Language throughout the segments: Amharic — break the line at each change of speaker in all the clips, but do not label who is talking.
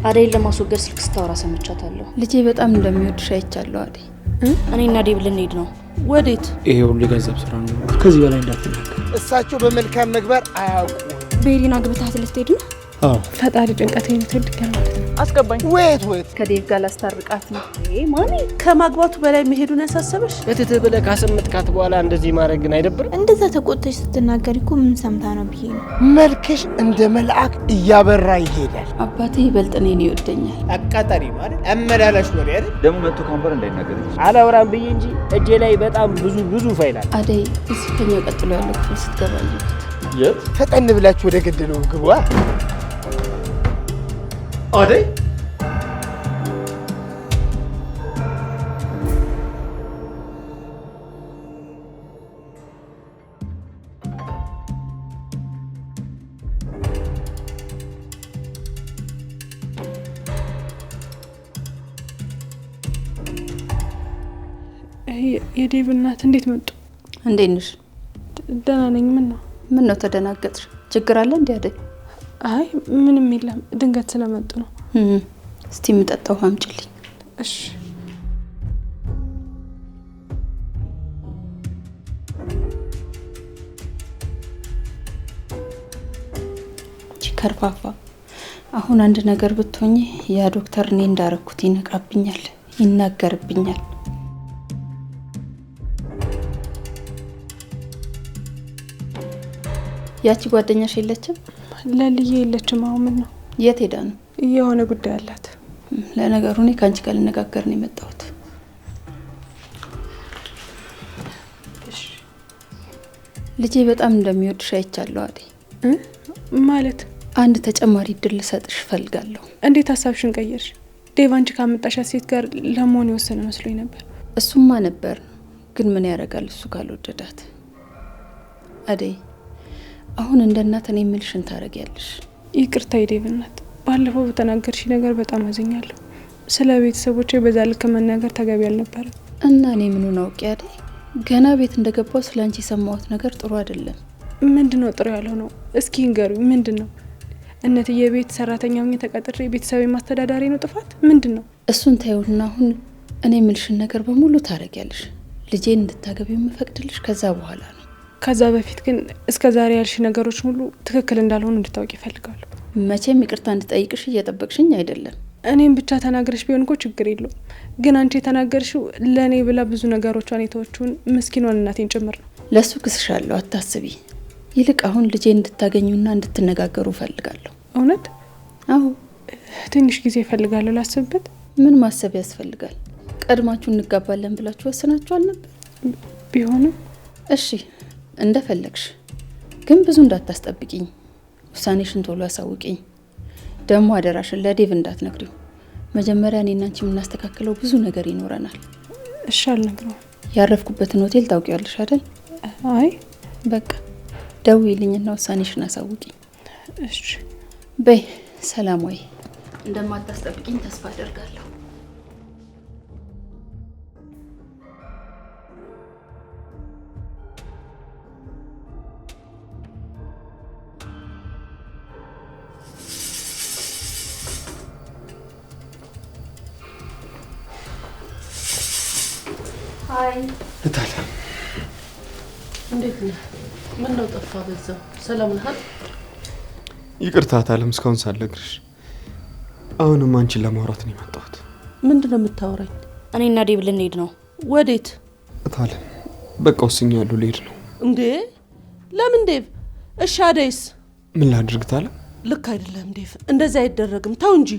አደይን ለማስወገድ ስልክ ስታወራ ሰምቻታለሁ።
ልጄ በጣም እንደሚወድሽ አይቻለሁ አደይ።
እኔና ዴብ ልንሄድ ነው።
ወዴት?
ይሄ ሁሉ የገንዘብ ስራ ነው። ከዚህ በላይ እንዳትናገር።
እሳቸው በመልካም ምግባር አያውቁ።
ቤሪና ግብታት ልትሄድ ነው?
አዎ።
ፈጣሪ ጭንቀቴን ትድገና ማለት ነው። አስገባኝ።
ወይት
ከዴብ ጋር ላስታርቃት ነው።
ማሚ ከማግባቱ በላይ መሄዱን ያሳሰበሽ?
እትትህ ብለህ ካሰመጥካት በኋላ እንደዚህ ማድረግ ግን አይደብርም?
እንደዛ ተቆጥተሽ ስትናገሪ እኮ ምን ሰምታ ነው ብዬ ነው።
መልክሽ እንደ መልአክ እያበራ ይሄዳል።
አባቴ ይበልጥ እኔን ይወደኛል።
አቃጣሪ ማለት አመላላሽ ነው አይደል?
ደሙ መጥቶ ካምበር እንዳይናገር
አላወራም ብዬ እንጂ እጄ ላይ በጣም ብዙ ፋይል አለ።
አደይ እዚህ ከኛ ቀጥሎ ያለው ክፍል ስትገባ
የት?
ፈጠን ብላችሁ ወደ ገደለው ግቡ።
አደይ
የዴቭ እናት እንዴት መጡ?
እንዴት ነሽ?
ደህና ነኝ። ምን
ነው ተደናገጥሽ? ችግር አለ እንዴ አደይ?
አይ ምንም የለም፣ ድንገት ስለመጡ ነው።
እስቲ የምጠጣው አምጪልኝ።
እሺ።
ከርፋፋ አሁን አንድ ነገር ብትሆኚ ያ ዶክተር እኔ እንዳረኩት ይነቃብኛል፣ ይናገርብኛል። ያቺ ጓደኛሽ የለችም?
ለልዬ የለችም። አሁን ምን ነው?
የት ሄዳ ነው?
የሆነ ጉዳይ አላት።
ለነገሩ እኔ ካንቺ ጋር ልነጋገር ነው የመጣሁት። ልጄ በጣም እንደሚወድሽ አይቻለሁ አደይ።
ማለት
አንድ ተጨማሪ እድል ልሰጥሽ እፈልጋለሁ።
እንዴት ሀሳብሽን ቀየርሽ? ዴቭ አንቺ ካመጣሻት ሴት ጋር ለመሆን የወሰነ መስሎኝ ነበር።
እሱማ ነበር፣ ግን ምን ያደርጋል እሱ ካልወደዳት። አደይ አሁን እንደ እናት እኔ የምልሽን ታረጊያለሽ።
ይቅርታ የዴቭ እናት፣ ባለፈው በተናገርሽ ነገር በጣም አዝኛለሁ። ስለ ቤተሰቦቼ በዛ ልክ መናገር ተገቢ አልነበረም።
እና እኔ ምኑን አውቄ አደይ? ገና ቤት እንደገባው ስላንቺ የሰማሁት ነገር ጥሩ አይደለም።
ምንድነው ጥሩ ያለው ነው? እስኪ ንገሩኝ። ምንድነው? እነትዬ ቤት ሰራተኛ ሆኜ ተቀጥሬ ቤተሰብ ማስተዳዳሪ ነው ጥፋት? ምንድነው?
እሱን ታዩና አሁን እኔ የምልሽን ነገር በሙሉ ታረጊያለሽ። ልጄን እንድታገቢው የምፈቅድልሽ ከዛ በኋላ ነው።
ከዛ በፊት ግን እስከ ዛሬ ያልሽ ነገሮች ሁሉ ትክክል እንዳልሆኑ እንድታውቂ ይፈልጋሉ።
መቼም ይቅርታ እንድጠይቅሽ እየጠበቅሽኝ አይደለም።
እኔም ብቻ ተናግረሽ ቢሆን እኮ ችግር የለውም። ግን አንቺ የተናገርሽው ለእኔ ብላ ብዙ ነገሮቿን የተወችውን ምስኪኗን እናቴን ጭምር ነው።
ለሱ ክስሻለሁ፣ አታስቢ። ይልቅ አሁን ልጄን እንድታገኙና እንድትነጋገሩ እፈልጋለሁ።
እውነት?
አዎ።
ትንሽ ጊዜ እፈልጋለሁ ላስብበት።
ምን ማሰብ ያስፈልጋል? ቀድማችሁ እንጋባለን ብላችሁ ወስናችሁ አልነበር?
ቢሆንም
እሺ እንደፈለግሽ፣ ግን ብዙ እንዳታስጠብቂኝ። ውሳኔሽን ቶሎ አሳውቂኝ። ደግሞ አደራሽን ለዴቭ እንዳትነግሪው። መጀመሪያ እኔና አንቺ የምናስተካክለው ብዙ ነገር ይኖረናል።
እሺ አልነግረውም።
ያረፍኩበትን ሆቴል ታውቂያለሽ አይደል?
አይ
በቃ ደውዪልኝና ውሳኔሽን አሳውቂኝ።
እሺ
በይ። ሰላም ወይ። እንደማታስጠብቂኝ ተስፋ አደርጋለሁ።
አይ
እታለ
እንዴት ነህ? ምን ነው ጠፋ? በዛው ሰላም ነህ?
ይቅርታ እታለም እስካሁን ሳልነግርሽ። አሁንም አንቺን ለማውራት ነው የመጣሁት።
ምንድነው የምታወራኝ?
እኔና ዴብ ልንሄድ ነው።
ወዴት?
እታለም በቃ ወስኛለሁ፣ ልሄድ ነው።
እንዴ ለምን ዴቭ? እሺ አደይስ?
ምን ላድርግ እታለም?
ልክ አይደለም ዴቭ፣ እንደዚህ አይደረግም። ተው እንጂ።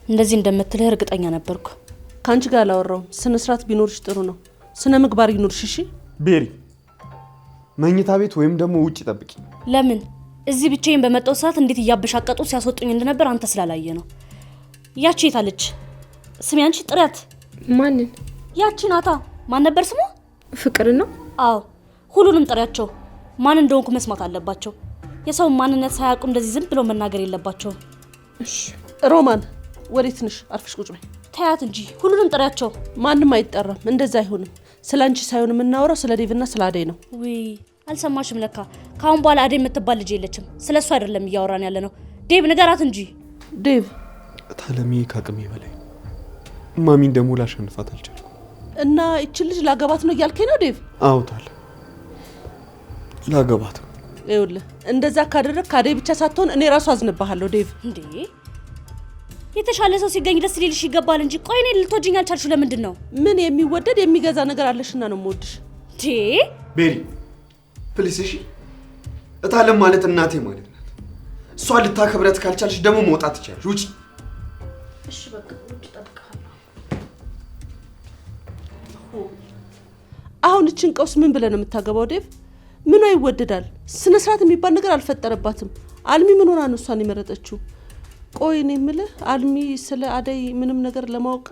እንደዚህ እንደምትልህ እርግጠኛ ነበርኩ።
ካንቺ ጋር አላወራውም። ስነ ስርዓት ቢኖርሽ ጥሩ ነው። ስነ ምግባር ይኖርሽ። እሺ
ቤሪ፣ መኝታ ቤት ወይም ደግሞ ውጭ ጠብቂ።
ለምን? እዚህ ብቻዬን በመጣው ሰዓት እንዴት እያበሻቀጡ ሲያስወጡኝ እንደነበር አንተ ስላላየ ነው። ያቺ የታለች? ስሚ አንቺ ጥሪያት።
ማንን?
ያቺ ናታ። ማን ነበር ስሟ?
ፍቅር ነው?
አዎ፣ ሁሉንም ጥሪያቸው። ማን እንደሆንኩ መስማት አለባቸው። የሰው ማንነት ሳያውቁ እንደዚህ ዝም ብለው መናገር የለባቸውም።
እሺ ሮማን፣ ወዴት ነሽ? አርፈሽ ቁጭ በይ።
ታያት እንጂ ሁሉንም ጥሪያቸው።
ማንም አይጠራም። እንደዛ አይሆንም። ስላንቺ ሳይሆን የምናወራው ስለ ዴቭና ስለ አደይ ነው።
ውይ አልሰማሽም ለካ። ካሁን በኋላ አደይ የምትባል ልጅ የለችም። ስለሱ አይደለም እያወራን ያለ ነው። ዴቭ ንገራት እንጂ።
ዴቭ
ታለሜ ከአቅሜ በላይ ማሚን ደግሞ ላሸንፋት አልቻልኩም።
እና እቺ ልጅ ላገባት ነው እያልከኝ ነው ዴቭ?
አዎ ታለ ላገባት ነው።
ይኸውልህ እንደዛ ካደረግ ካዴ ብቻ ሳትሆን እኔ ራሱ አዝንብሃለሁ ዴቭ።
እንዴ የተሻለ ሰው ሲገኝ ደስ ሊልሽ ይገባል እንጂ ቆይ እኔ ልትወጂኝ አልቻልሽው ለምንድን ነው?
ምን የሚወደድ የሚገዛ ነገር አለሽና ነው የምወድሽ።
ቤሪ ፕሊስ እሺ። እታለም ማለት እናቴ ማለት ናት። እሷ ልታከብረት ካልቻልሽ ደግሞ መውጣት ትችያለሽ። ውጪ።
እሺ በቃ ውጪ እጠብቅሃለሁ።
አሁን እችን ቀውስ ምን ብለህ ነው የምታገባው ዴቭ? ምኗ ይወደዳል? ስነ ስርዓት የሚባል ነገር አልፈጠረባትም። አልሚ ምን ሆና ነው እሷን የመረጠችው? ቆይ እኔ የምልህ አልሚ ስለ አደይ ምንም ነገር ለማወቅ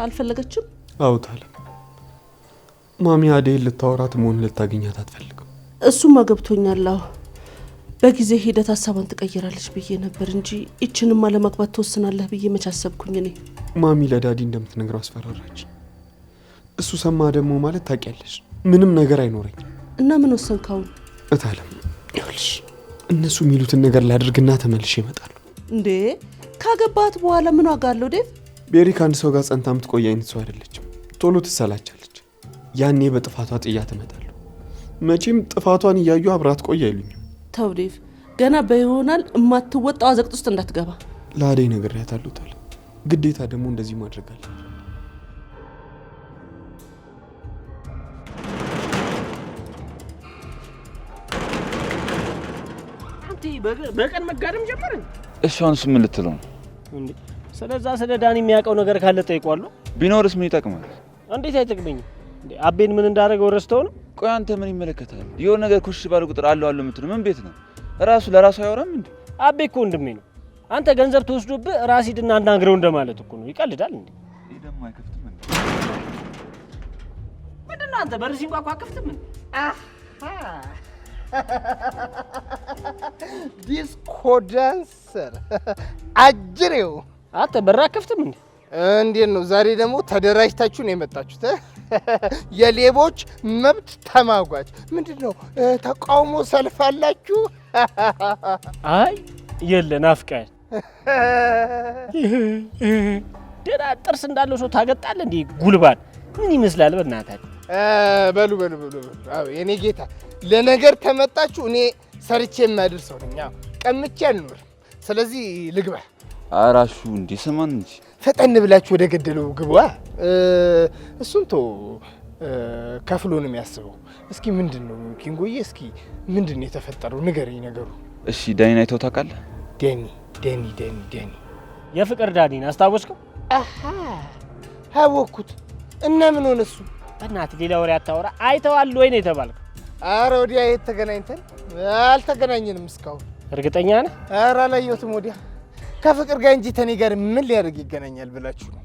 አልፈለገችም?
አዎ ታለም ማሚ አደይ ልታወራት መሆን ልታገኛት አትፈልግም።
እሱማ ገብቶኛል። አዎ በጊዜ ሂደት ሀሳቧን ትቀይራለች ብዬ ነበር እንጂ እችንማ ለማግባት ትወስናለህ ብዬ መች አሰብኩኝ። እኔ
ማሚ ለዳዲ እንደምትነግረው አስፈራራች። እሱ ሰማ ደግሞ ማለት ታውቂያለሽ ምንም ነገር አይኖረኝም።
እና ምን ወሰንክ አሁን?
እታለም ይኸውልሽ እነሱ የሚሉትን ነገር ላድርግና ተመልሼ እመጣለሁ።
እንዴ ካገባት በኋላ ምን ዋጋ አለው ዴቭ?
ቤሪ ከአንድ ሰው ጋር ጸንታ የምትቆይ አይነት ሰው አይደለችም። ቶሎ ትሰላቻለች። ያኔ በጥፋቷ ጥያት እመጣለሁ። መቼም ጥፋቷን እያዩ አብራት ቆይ አይሉኝም።
ተው ዴቭ ገና በይሆናል እማትወጣው አዘቅት ውስጥ እንዳትገባ።
ለአደይ ነግሬያታለሁ ታለም። ግዴታ ደግሞ እንደዚህ ማድረግ አለ።
በቀን መጋደም ጀመርን።
እሺ አሁንስ ምን ልትለው ነው
እንዴ? ስለዛ ስለ ዳኒ የሚያውቀው ነገር ካለ ጠይቋለሁ።
ቢኖርስ ምን ይጠቅማል?
እንዴት አይጠቅመኝም እንዴ? አቤን ምን እንዳደረገው ረስተው ነው?
ቆይ አንተ ምን ይመለከታል? የሆነ ነገር ኮሽ ባለ ቁጥር አለው የምትለው ምን ቤት ነው? ራሱ ለራሱ አያወራም እንዴ?
አቤ እኮ ወንድሜ ነው። አንተ ገንዘብ ተወስዶብህ ራስ ሂድና አናግረው እንደማለት እኮ ነው። ይቀልዳል እንዴ?
ይሄ ደግሞ አይከፍትም እንዴ?
ምንድነው አንተ በር ሲንኳኳ አከፍትም እንዴ?
ዲስኮ ዳንሰር አጅሬው
አንተ በር አከፍትም እንዴ?
እንዴት ነው ዛሬ ደግሞ ተደራጅታችሁ ነው የመጣችሁት? የሌቦች መብት ተማጓች ምንድነው ተቃውሞ ሰልፍ አላችሁ?
አይ የለ ናፍቀህ ደና ጥርስ እንዳለው ሰው ታገጣለህ እንዴ? ጉልባን ምን ይመስላል? በእናታችሁ
በሉ አዎ የኔ ጌታ ለነገር ተመጣችሁ። እኔ ሰርቼ የማድርሰው ነኝ። አዎ ቀምቼ አልኖርም። ስለዚህ ልግባ።
አራሹ እንዴ ሰማን እንጂ
ፈጠን ብላችሁ ወደ ገደለው ግባ። እሱን ቶ ከፍሎ ነው የሚያስበው። እስኪ ምንድነው ኪንጎዬ? እስኪ ምንድነው የተፈጠረው? ንገረኝ ነገሩ።
እሺ ዳኒን አይተው ታውቃለህ?
ዳኒ
የፍቅር ዳኒን አስታወስከው?
አሃ አወኩት። እና ምን ሆነ እሱ?
በእናትህ ሌላ ወሬ አታወራ። አይተዋል ወይ ነው የተባልከው?
ኧረ ወዲያ የት ተገናኝተን? አልተገናኘንም እስካሁን።
እርግጠኛ ነህ?
ኧረ አላየሁትም ወዲያ። ከፍቅር ጋር እንጂ ተኔ ጋር ምን ሊያደርግ ይገናኛል ብላችሁ ነው?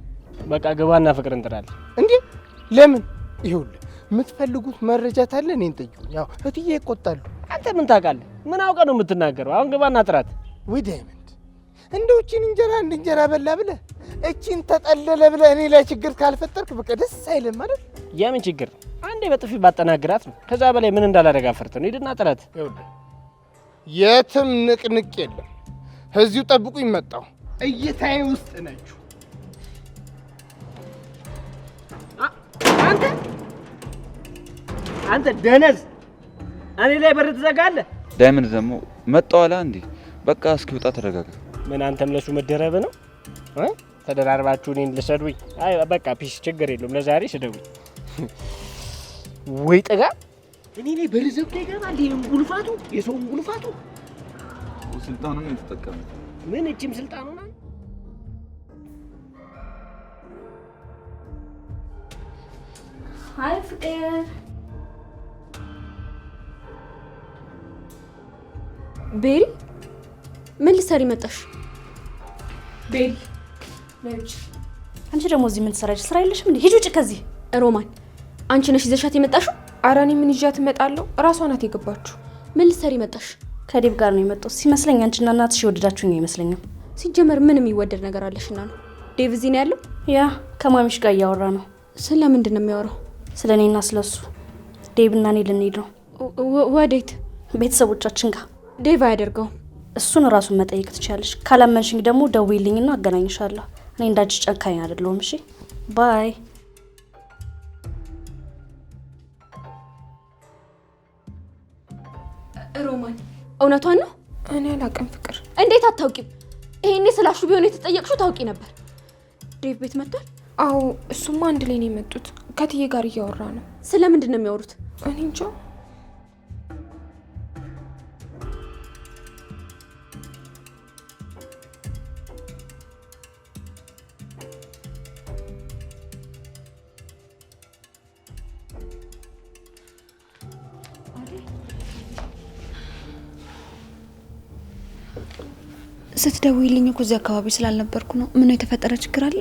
በቃ ግባና ፍቅር እንጥራለን።
እንዴ ለምን? ይኸውልህ የምትፈልጉት መረጃ ታለ እኔን ጠይቁኝ። ያው እትዬ ይቆጣሉ።
አንተ ምን ታውቃለህ? ምን አውቀህ ነው የምትናገረው? አሁን ግባና ጥራት።
ወይ ዳይመንድ እንደው እቺን እንጀራ አንድ እንጀራ በላ ብለህ እቺን ተጠለለ ብለህ እኔ ላይ ችግር ካልፈጠርክ በቃ ደስ አይልም ማለት።
የምን ችግር? አንዴ በጥፊ ባጠናግራት ነው። ከዛ በላይ ምን እንዳላደረጋ ፈርተህ ነው። ሂድና ጥራት።
ይኸውልህ የትም ንቅንቅ የለም። እዚሁ ጠብቁኝ። መጣሁ። እይታዬ ውስጥ ነችሁ።
አንተ ደነዝ እኔ ላይ በር ትዘጋለህ።
ዳይመንድ ደግሞ መጣው አላ እንዴ? በቃ እስኪወጣ ተረጋጋ።
ምን አንተም ለሱ መደረብ ነው? ተደራርባችሁ እኔን ልሰዱኝ? አይ በቃ ፒስ፣ ችግር የለውም። ለዛሬ ስደውኝ ወይ ጠጋ እኔ ላይ በር ዘግቶ ይገባል። ይሄን ጉልፋቱ የሰውን ጉልፋቱ
ስልጣኑን እየተጠቀመ
ምን እቺም ስልጣኑ ነው።
አይ ፍቅር
ቤሪ ምን ልትሰሪ መጣሽ?
ቤሪ ለውጭ። አንቺ ደግሞ እዚህ ምን ትሰራለሽ? ስራ የለሽም እንዴ? ሂጂ ውጭ ከዚህ።
ሮማን አንቺ ነሽ ይዘሻት የመጣሽው?
ኧረ እኔ ምን ይዣት እመጣለሁ? እራሷ ናት የገባችሁ።
ምን ልትሰሪ መጣሽ?
ከዴቭ ጋር ነው የመጣው ሲመስለኝ። አንቺና እናትሽ የወደዳችሁኝ አይመስለኝም።
ሲጀመር ምን የሚወደድ ነገር አለሽና ነው? ዴቭ እዚህ ነው ያለው?
ያ ከማሚሽ ጋር እያወራ ነው።
ስለ ምንድን ነው የሚያወራው?
ስለ እኔና ስለሱ። ዴቭ እና እኔ ልንሄድ ነው።
ወዴት?
ቤተሰቦቻችን ጋር።
ዴቭ አያደርገውም።
እሱን ራሱን መጠየቅ ትችላለሽ። ካላመንሽኝ ደግሞ ደውይልኝና አገናኝሻለሁ። እኔ እንዳንቺ ጨካኝ አይደለሁም። እሺ ባይ።
ሮማን እውነቷን ነው?
እኔ አላውቅም ፍቅር።
እንዴት አታውቂም? ይሄኔ ስላሹ ቢሆን የተጠየቅሽው ታውቂ ነበር። ዴቭ ቤት መጥቷል?
አዎ እሱማ አንድ ላይ ነው የመጡት። ከትዬ ጋር እያወራ ነው።
ስለምንድን ነው የሚያወሩት?
እኔ እንጃ።
ስትደውይልኝ እኮ እዚህ አካባቢ ስላልነበርኩ ነው። ምን የተፈጠረ ችግር አለ?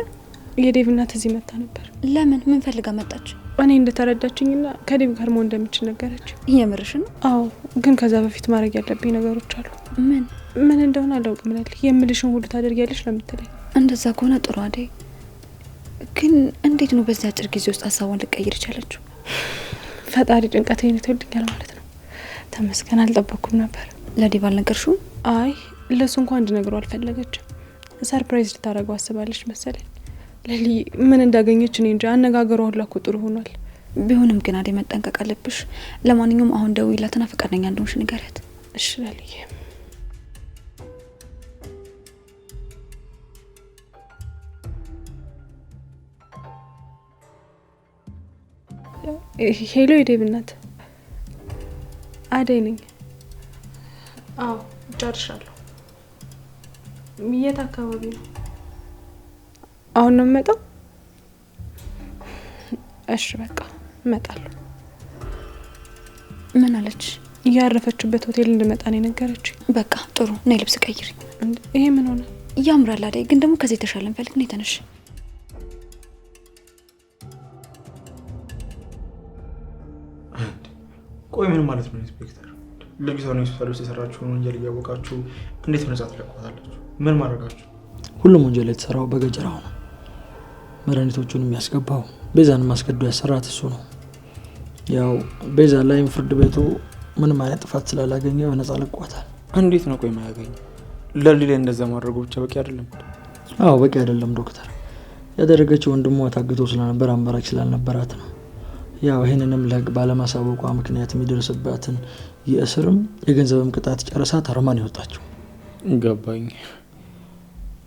የዴቭ እናት እዚህ መጣ ነበር።
ለምን? ምን ፈልጋ መጣች?
እኔ እንደተረዳችኝና ከዴቭ ጋር መሆን እንደምችል ነገረች።
የምርሽ ነው?
አዎ፣ ግን ከዛ በፊት ማድረግ ያለብኝ ነገሮች አሉ። ምን እንደሆነ አላውቅም። የምልሽን ሁሉ ታደርጊያለሽ ለምትለኝ።
እንደዛ ከሆነ ጥሩ አደይ። ግን እንዴት ነው በዚህ አጭር ጊዜ ውስጥ ሀሳቧን ልቀይር ይቻለችው?
ፈጣሪ ጭንቀቴን ይተውልኛል ማለት ነው። ተመስገን። አልጠበኩም ነበር።
ለዴቭ አልነገርሽውም?
አይ ለሱ እንኳን እንድነግረው አልፈለገችም። ሰርፕራይዝ ልታደርገው አስባለች መሰለኝ። ለሊ ምን እንዳገኘች እኔ እንጃ። አነጋገሯ ሁላ እኮ ጥሩ ሆኗል።
ቢሆንም ግን አደይ መጠንቀቅ አለብሽ። ለማንኛውም አሁን ደውይላትና ፈቃደኛ እንደሆንሽ ንገሪያት።
እሺ ለሊ። ሄሎ የዴቭ እናት፣ አደይ ነኝ። አዎ ጨርሻለሁ። የት አካባቢ ነው? አሁን ነው የምመጣው? እሺ በቃ እመጣለሁ።
ምን አለች?
ያረፈችበት ሆቴል እንድመጣ ነው የነገረችኝ።
በቃ ጥሩ ነይ፣ ልብስ ቀይሪ።
ይሄ ምን ሆነ?
ያምራል አደይ፣ ግን ደግሞ ከዚህ የተሻለ እንፈልግ። ነይ ተነሽ።
ቆይ ምን ማለት ነው ኢንስፔክተር? ልጅቷ ነው ሆስፒታል ውስጥ የሰራችውን ወንጀል እያወቃችሁ እንዴት በነጻ ትለቋታላችሁ? ምን ማድረጋችሁ?
ሁሉም ወንጀል የተሰራው በገጀራው ነው። መድኃኒቶቹን የሚያስገባው ቤዛን ማስገዶ ያሰራት እሱ ነው። ያው ቤዛ ላይም ፍርድ ቤቱ ምንም አይነት ጥፋት ስላላገኘ በነጻ ለቋታል።
እንዴት ነው ቆይ ማያገኝ? ለሊ ላይ እንደዛ ማድረጉ ብቻ በቂ አይደለም?
አዎ በቂ አይደለም ዶክተር። ያደረገችው ወንድሟ ታግቶ ስለነበር አማራጭ ስላልነበራት ነው። ያው ይህንንም ለህግ ባለማሳወቋ ምክንያት የሚደርስባትን የእስርም የገንዘብም ቅጣት ጨርሳ ታርማን ይወጣችው።
ገባኝ።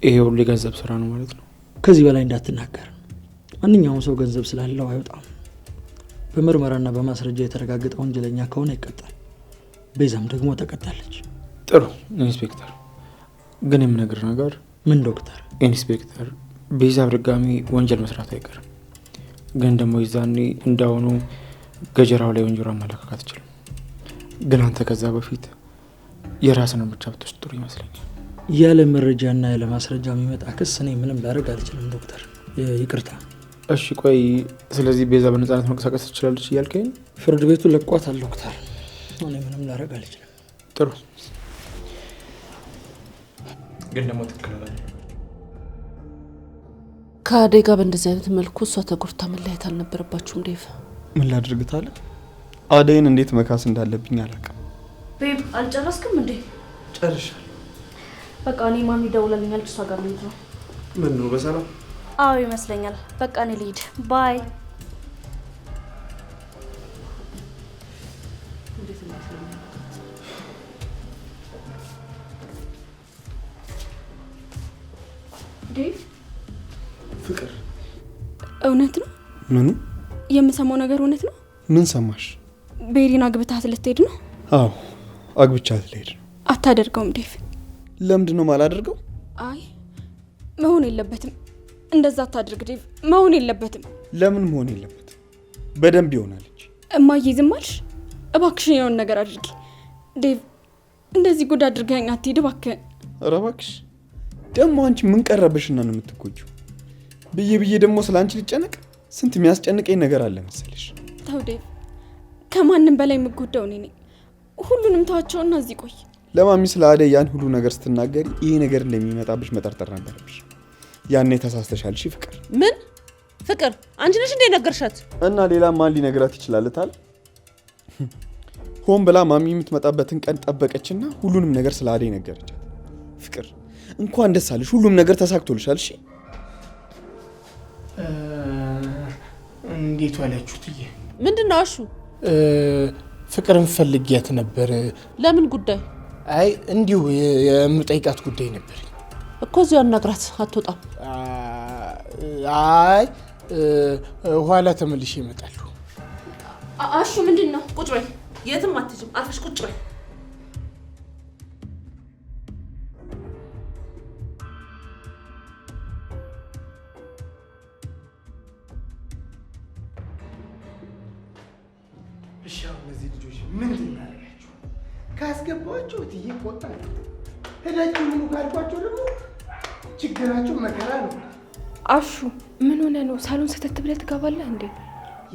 ይሄ ሁሉ የገንዘብ ስራ ነው ማለት ነው?
ከዚህ በላይ እንዳትናገር። ማንኛውም ሰው ገንዘብ ስላለው አይወጣም። በምርመራና በማስረጃ የተረጋገጠ ወንጀለኛ ከሆነ ይቀጣል። ቤዛም ደግሞ ተቀጣለች።
ጥሩ ኢንስፔክተር፣ ግን የምነግር ነገር።
ምን ዶክተር?
ኢንስፔክተር፣ ቤዛ በድጋሚ ወንጀል መስራት አይቀርም። ግን ደግሞ ይዛኔ እንዳሁኑ ገጀራው ላይ ወንጀሏን ማለካት አትችልም። ግን አንተ ከዛ በፊት የራስን እርምጃ ብትወስድ ጥሩ ይመስለኛል።
ያለ መረጃና ያለ ማስረጃ የሚመጣ ክስ እኔ ምንም ላደርግ አልችልም ዶክተር። ይቅርታ።
እሺ ቆይ፣ ስለዚህ ቤዛ በነጻነት መንቀሳቀስ ትችላለች እያልከኝ?
ፍርድ ቤቱ ለቋታል ዶክተር። እኔ ምንም ላደርግ አልችልም።
ጥሩ፣ ግን ደግሞ ትክክል አለ።
ከአደይ ጋር በእንደዚህ አይነት መልኩ እሷ ተጎድታ መለያየት አልነበረባችሁም ዴቭ።
ምን ላድርግታለ? አደይን እንዴት መካስ እንዳለብኝ አላውቅም።
ቤብ አልጨረስክም እንዴ?
ጨርሻለሁ።
በቃ እኔ ማሚ ደውላልኛለች፣ እሷ ጋር ልሂድ ነው።
ምን ነው በሰላም?
አዎ ይመስለኛል። በቃ እኔ ልሂድ። ባይ።
ዴቭ
ፍቅር፣
እውነት ነው?
ምኑ?
የምሰማው ነገር እውነት ነው?
ምን ሰማሽ?
ቤሪን አግብታት ልትሄድ ነው?
አዎ አግብቻት ልሄድ ነው።
አታደርገውም ዴቭ።
ለምንድን ነው ማላደርገው?
አይ መሆን የለበትም። እንደዛ አታድርግ ዴቭ፣ መሆን የለበትም።
ለምን መሆን የለበትም? በደንብ ይሆናለች።
እማዬ ዝም አልሽ? እባክሽን የሆነ ነገር አድርጊ ዴቭ። እንደዚህ ጉድ አድርገኸኝ አትሂድ እባክህን።
ኧረ እባክሽ፣ ደግሞ አንቺ ምን ቀረበሽና ነው የምትጎጂው? ብዬ ደግሞ ስለ አንቺ ልጨነቅ? ስንት የሚያስጨንቀኝ ነገር አለ መሰለሽ።
ተው ዴቭ፣ ከማንም በላይ የምጎዳው እኔ ነኝ። ሁሉንም ተዋቸውና እዚህ ቆይ።
ለማሚ ስለ አደይ ያን ሁሉ ነገር ስትናገሪ ይሄ ነገር እንደሚመጣብሽ መጠርጠር ነበረብሽ። ያኔ ተሳስተሻል። እሺ ፍቅር።
ምን ፍቅር? አንቺ ነሽ እንደ ነገርሻት?
እና ሌላ ማን ሊነግራት ይችላል ታል? ሆን ብላ ማሚ የምትመጣበትን ቀን ጠበቀችና ሁሉንም ነገር ስለ አደይ ነገረቻት። ፍቅር እንኳን ደስ አለሽ፣ ሁሉም ነገር ተሳክቶልሻል። እሺ
እንዴት ዋላችሁ ትዬ?
ምንድን ነው አሹ?
ፍቅርን ፈልጊያት ነበር።
ለምን ጉዳይ?
አይ እንዲሁ የምጠይቃት ጉዳይ ነበር
እኮ። እዚሁ አናግራት፣ አትወጣም።
አይ ኋላ ተመልሼ እመጣለሁ።
አሹ ምንድን ነው?
ቁጭ በይ፣ የትም አትሄጂም፣ አርፈሽ ቁጭ በይ።
እሺ አሁን እነዚህ ልጆች ምንድን እናደርጋቸው? ካስገባቸው እትዬ ይቆጣሉ። ሄዳችሁ ምኑ ካልኳቸው ደግሞ ችግራቸው መከራ ነው።
አሹ ምን ሆነ ነው? ሳሎን ሰተት ብለህ ትገባለህ እንዴ?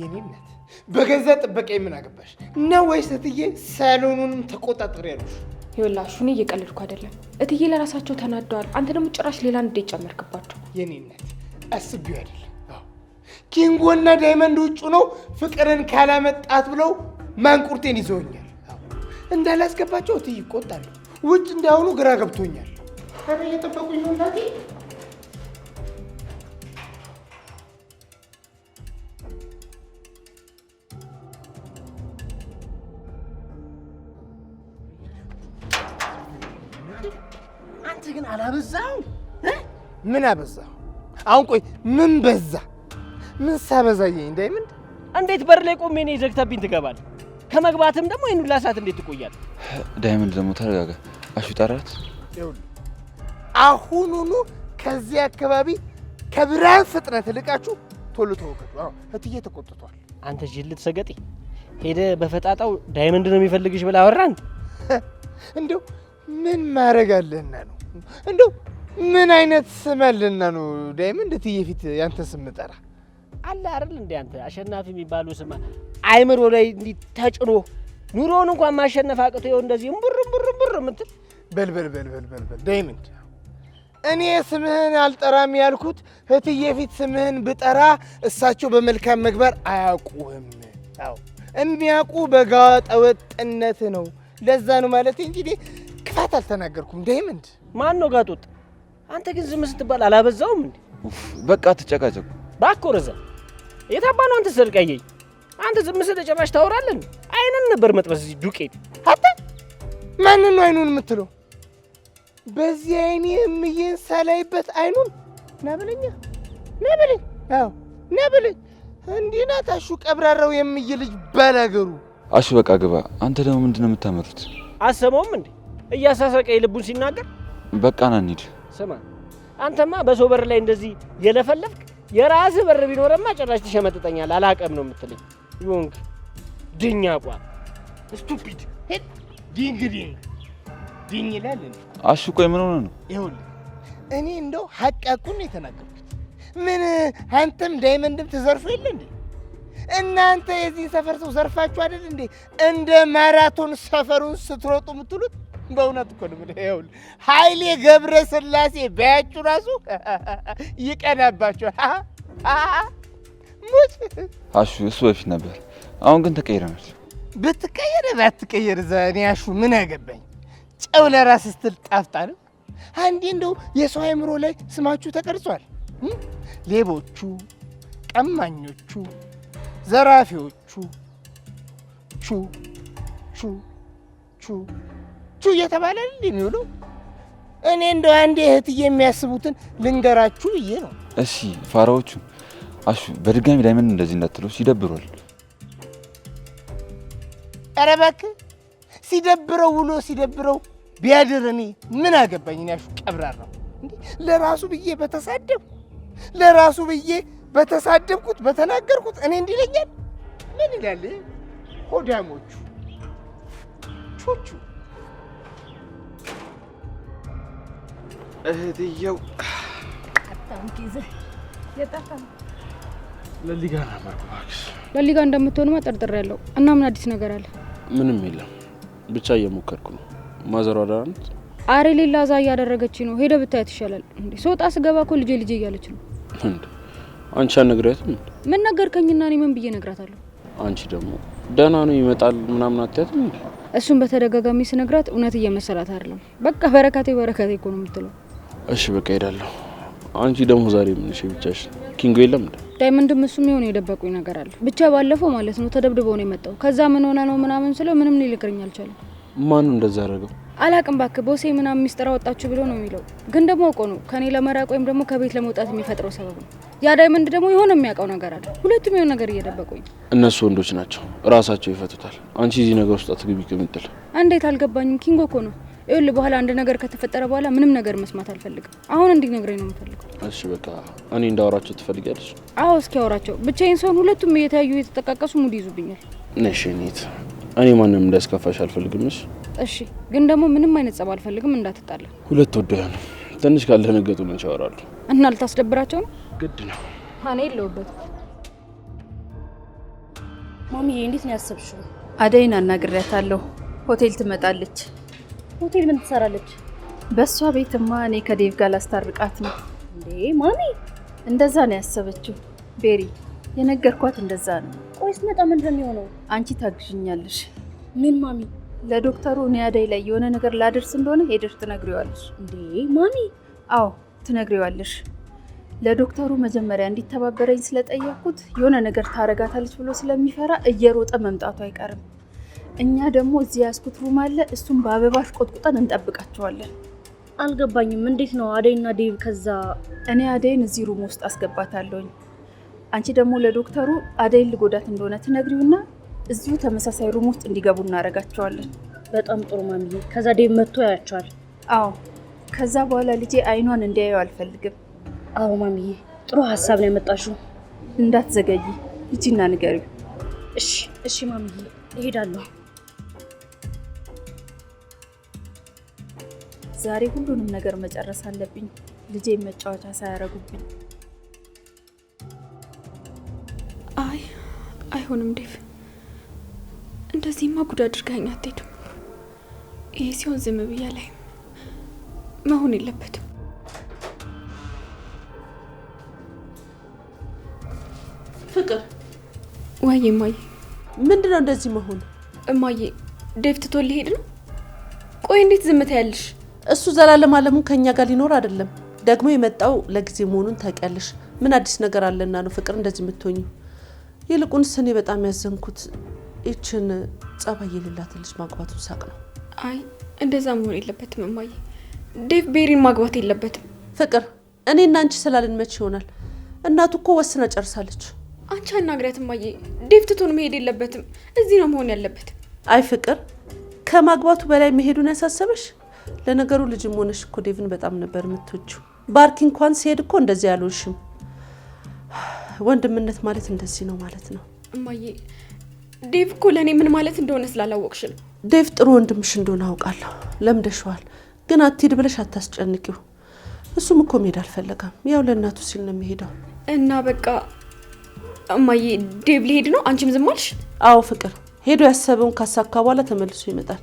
የኔነት በገዛ ጥበቃ ምን አገባሽ ነው ወይስ እትዬ ሳሎኑንም ተቆጣጠሪ ያሉሽ?
ይኸውልህ አሹ እኔ እየቀለድኩ አይደለም። እትዬ ለራሳቸው ተናደዋል። አንተ ደግሞ ጭራሽ ሌላ እንዴት ጨመርክባቸው?
የኔነት አስቢው አይደለም። ኪንጎና ዳይመንድ ውጭ ነው ፍቅርን ካላመጣት ብለው ማንቁርቴን ይዘውኛል። እንዳላስገባቸው እትዬ ይቆጣሉ። ውጭ እንዳሁኑ ግራ ገብቶኛል። ታዲያ እየጠበቁኝ ነው እናቴ። አንተ ግን አላበዛው? ምን አበዛው? አሁን ቆይ ምን በዛ? ምን ሳበዛየኝ ዳይመንድ?
እንዴት በር ላይ ቆሜ እኔ ዘግተብኝ ትገባለህ? ከመግባትም ደግሞ ይሄን ሁላ ሰዓት እንዴት ትቆያለህ?
ዳይመንድ ደግሞ ተረጋጋ። አሹ ጠራት።
ይኸውልህ አሁኑኑ ከዚህ አካባቢ ከብርሃን ፍጥነት ልቃችሁ ቶሎ ተወገዱ። አዎ እትዬ ተቆጥቷል።
አንተ ጅልት ሰገጤ ሄደህ በፈጣጣው ዳይመንድ ነው የሚፈልግሽ ብላ አወራን።
እንደው ምን ማድረግ አለህና ነው? እንደው ምን አይነት ስም አለህና ነው ዳይመንድ እትዬ ፊት ያንተ ስም ጠራ?
አለ አይደል እንዴ አንተ አሸናፊ የሚባለው ስም አይምሮ ላይ እንዲህ ተጭኖ ኑሮውን እንኳን ማሸነፍ አቅቶ ይኸው እንደዚህ እምቡር የምትል
በል ዳይመንድ፣ እኔ ስምህን አልጠራም ያልኩት እትዬ ፊት ስምህን ብጠራ እሳቸው በመልካም ምግባር አያውቁህም። አዎ የሚያውቁ በጋጠ ወጥነት ነው። ለዛ ነው ማለት እንጂ ክፋት አልተናገርኩም ዳይመንድ።
ማን ነው ጋጦጥ? አንተ ግን ዝም ስትባል አላበዛውም እንዴ?
በቃ አትጨቃጨቁ
ባኮረዘ የታባ ነው አንተ ሰርቀየኝ። አንተ ዝም ስለ ጨራሽ ታወራለህ። አይኑን ነበር መጥበስ ዱቄት።
አታ ማንን ነው አይኑን የምትለው? በዚህ አይኔ እምዬን ሳላይበት አይኑን ናበለኛ ናበለኝ። አዎ ናበለኝ። እንዲህ ናት አሹ ቀብራራው የምዬ ልጅ ባላገሩ።
አሹ በቃ ግባ። አንተ ደግሞ ምንድነው የምታመሩት?
አሰማውም እንዴ እያሳሰቀ ልቡን ሲናገር።
በቃ ና እንሂድ።
ስማ አንተማ በሰው በር ላይ እንደዚህ የለፈለፍክ የራስህ በር ቢኖርማ ጭራሽ ትሸመጥጠኛል። አላቀም ነው የምትለኝ። ዮንግ ድኛቋ ስቱፒድ ሄድ ዲኝ ይላል።
አሹ ቆይ ምን ሆነ ነው?
ይኸውልህ እኔ እንደው ሐቃቁን የተናገርኩት ምን አንተም ዳይመንድም ተዘርፎ የለ እንዴ? እናንተ የዚህ ሰፈር ሰው ዘርፋችሁ አይደል እንዴ እንደ ማራቶን ሰፈሩን ስትሮጡ የምትሉት? በእውነት እኮ ነው። ይኸውልህ ኃይሌ ገብረ ስላሴ ባያችሁ ራሱ ይቀናባችኋል። ሙት
አሹ እሱ በፊት ነበር፣ አሁን ግን ተቀይረናል።
ብትቀየር ባትቀየር እኔ አሹ ምን አገባኝ? ጨው ለራስ ስትል ጣፍጣ ነው። አንዴ እንደው የሰው አእምሮ ላይ ስማችሁ ተቀርጿል። ሌቦቹ፣ ቀማኞቹ፣ ዘራፊዎቹ ቹ ቹ ቹ ቹ እየተባለ የሚውለው እኔ እንደው አንዴ እህትዬ የሚያስቡትን ልንገራችሁ ብዬ ነው።
እሺ ፋራዎቹ አሹ በድጋሚ ዳይመንድ እንደዚህ እንዳትለው ይደብሯል።
ኧረ እባክህ ሲደብረው ውሎ ሲደብረው ቢያድር እኔ ምን አገባኝ? እኔ አሹ ቀብራራው እንዴ ለራሱ ብዬ በተሳደብኩት በተናገርኩት እኔ እንዲለኛል ምን ይላል? ሆዳሞቹ ቾቹ
እህትየው
ለሊጋ ነበር እባክሽ።
ለሊጋ እንደምትሆንማ ጠርጥሬያለሁ። እና ምን አዲስ ነገር አለ?
ምንም የለም፣ ብቻ እየሞከርኩ ነው። ማዘሯ ደህና ናት?
አሬ ሌላ እዛ እያደረገች ነው። ሄደ ብታያት ይሻላል። እንዴ ሶጣ ስገባ እኮ ልጄ እያለች ነው።
እንዴ አንቺ አትነግሪያትም?
ምን ነገርከኝና እኔ ምን ብዬ እነግራታለሁ?
አንቺ ደግሞ ደህና ነው ይመጣል ምናምን አትያትም?
እሱን በተደጋጋሚ ስነግራት እውነት እየመሰላት አይደለም። በቃ በረከቴ እኮ ነው የምትለው።
እሺ በቃ ሄዳለሁ። አንቺ ደግሞ ዛሬ ምን እሺ ብቻሽ? ኪንጎ የለም እንዴ?
ዳይመንድም እሱም የሆነ የደበቁኝ ነገር አለ። ብቻ ባለፈው ማለት ነው ተደብድበው ነው የመጣው። ከዛ ምን ሆነ ነው ምናምን ስለው ምንም ሊልክርኝ አልቻለም።
ማን እንደዛ ያደረገው?
አላቅም ባክ። ቦሴ ምናምን ሚስጥር አወጣችሁ ብሎ ነው የሚለው። ግን ደግሞ እኮ ነው ከኔ ለመራቅ ወይም ደግሞ ከቤት ለመውጣት የሚፈጥረው ሰበብ ነው። ያ ዳይመንድ ደግሞ የሆነ የሚያውቀው ነገር አለ። ሁለቱም የሆነ ነገር እየደበቁኝ።
እነሱ ወንዶች ናቸው፣ ራሳቸው ይፈቱታል። አንቺ እዚህ ነገር ውስጥ አትግቢ ከምትል።
እንዴት አልገባኝም። ኪንጎ እኮ ነው። ይኸውልህ በኋላ አንድ ነገር ከተፈጠረ በኋላ ምንም ነገር መስማት አልፈልግም። አሁን እንዲነግረኝ ነው የምፈልገው።
እሺ በቃ እኔ እንዳወራቸው ትፈልጊያለሽ?
አዎ እስኪ አወራቸው። ብቻዬን ሰውን ሁለቱም እየተያዩ እየተጠቃቀሱ ሙድ ይዙብኛል።
ነሽ ኔት እኔ ማንንም እንዳያስከፋሽ አልፈልግም።
እሺ ግን ደግሞ ምንም አይነት ጸብ አልፈልግም፣ እንዳትጣላ።
ሁለት ወደያ ነው ትንሽ ካልደነገጡ ምን ያወራሉ?
እና ልታስደብራቸው ነው?
ግድ ነው።
እኔ የለሁበትም።
ማሚዬ እንዴት ነው ያሰብሽው?
አደይን አናግሬያታለሁ። ሆቴል ትመጣለች።
ሆቴል ምን ትሰራለች?
በእሷ ቤትማ እኔ ከዴቭ ጋር ላስታርቃት ነው።
እንዴ ማሚ
እንደዛ ነው ያሰበችው። ቤሪ የነገርኳት እንደዛ ነው።
ቆይ ስትመጣ ምንድን ነው የሚሆነው?
አንቺ ታግዥኛለሽ።
ምን ማሚ?
ለዶክተሩ እኔ አደይ ላይ የሆነ ነገር ላደርስ እንደሆነ ሄደሽ ትነግሪዋለሽ።
እንዴ ማሚ?
አዎ ትነግሪዋለሽ። ለዶክተሩ መጀመሪያ እንዲተባበረኝ ስለጠየቅኩት የሆነ ነገር ታረጋታለች ብሎ ስለሚፈራ እየሮጠ መምጣቱ አይቀርም። እኛ ደግሞ እዚህ ያስኩት ሩም አለ፣ እሱም በአበባሽ ቆጥቁጠን እንጠብቃቸዋለን።
አልገባኝም። እንዴት ነው አደይና ዴቭ? ከዛ
እኔ አደይን እዚህ ሩም ውስጥ አስገባታለሁኝ። አንቺ ደግሞ ለዶክተሩ አደይን ልጎዳት እንደሆነ ትነግሪውና እዚሁ ተመሳሳይ ሩም ውስጥ እንዲገቡ እናደርጋቸዋለን።
በጣም ጥሩ ማሚዬ። ከዛ ዴቭ መጥቶ ያያቸዋል።
አዎ ከዛ በኋላ ልጄ አይኗን እንዲያየው አልፈልግም።
አዎ ማሚዬ፣ ጥሩ ሀሳብ ነው ያመጣሽው።
እንዳትዘገይ ሂጂና ንገሪው።
እሺ እሺ ማሚዬ፣ እሄዳለሁ።
ዛሬ ሁሉንም ነገር መጨረስ አለብኝ፣ ልጄ መጫወቻ ሳያረጉብኝ።
አይሆንም ዴቭ፣ እንደዚህማ ጉድ አድርገኸኝ አትሄድም። ይሄ ሲሆን ዝም ብያ ላይ መሆን የለበትም።
ፍቅር
ወይ እማዬ፣
ምንድነው እንደዚህ መሆን?
እማዬ ዴቭ ትቶ ሊሄድ ነው። ቆይ እንዴት ዝምታ ያለሽ?
እሱ ዘላለም አለሙን ከኛ ጋር ሊኖር አይደለም። ደግሞ የመጣው ለጊዜ መሆኑን ታውቂያለሽ። ምን አዲስ ነገር አለና ነው ፍቅር እንደዚህ የምትሆኚ? ይልቁንስ እኔ በጣም ያዘንኩት ይችን ጸባይ የሌላት ልጅ ማግባቱን ሳቅ ነው።
አይ እንደዛ መሆን የለበትም እማዬ። ዴቭ ቤሪን ማግባት የለበትም።
ፍቅር እኔና አንቺ ስላልን መች ይሆናል? እናቱ እኮ ወስና ጨርሳለች።
አንቺ አናግሪያት እማዬ። ዴቭ ትቶን መሄድ የለበትም። እዚህ ነው መሆን ያለበት።
አይ ፍቅር ከማግባቱ በላይ መሄዱን ያሳሰበሽ? ለነገሩ ልጅም ሆነሽ እኮ ዴቭን በጣም ነበር የምትወጂው። ባርኪ እንኳን ሲሄድ እኮ እንደዚህ ያልሆንሽም። ወንድምነት ማለት እንደዚህ ነው ማለት ነው
እማዬ። ዴቭ እኮ ለእኔ ምን ማለት እንደሆነ ስላላወቅሽ ነው።
ዴቭ ጥሩ ወንድምሽ እንደሆነ አውቃለሁ። ለምደሽዋል። ግን አትሄድ ብለሽ አታስጨንቂው። እሱም እኮ መሄድ አልፈለገም። ያው ለእናቱ ሲል ነው የሚሄደው።
እና በቃ እማዬ ዴቭ ሊሄድ ነው፣ አንቺም ዝም አልሽ?
አዎ ፍቅር ሄዶ ያሰበውን ካሳካ በኋላ ተመልሶ ይመጣል።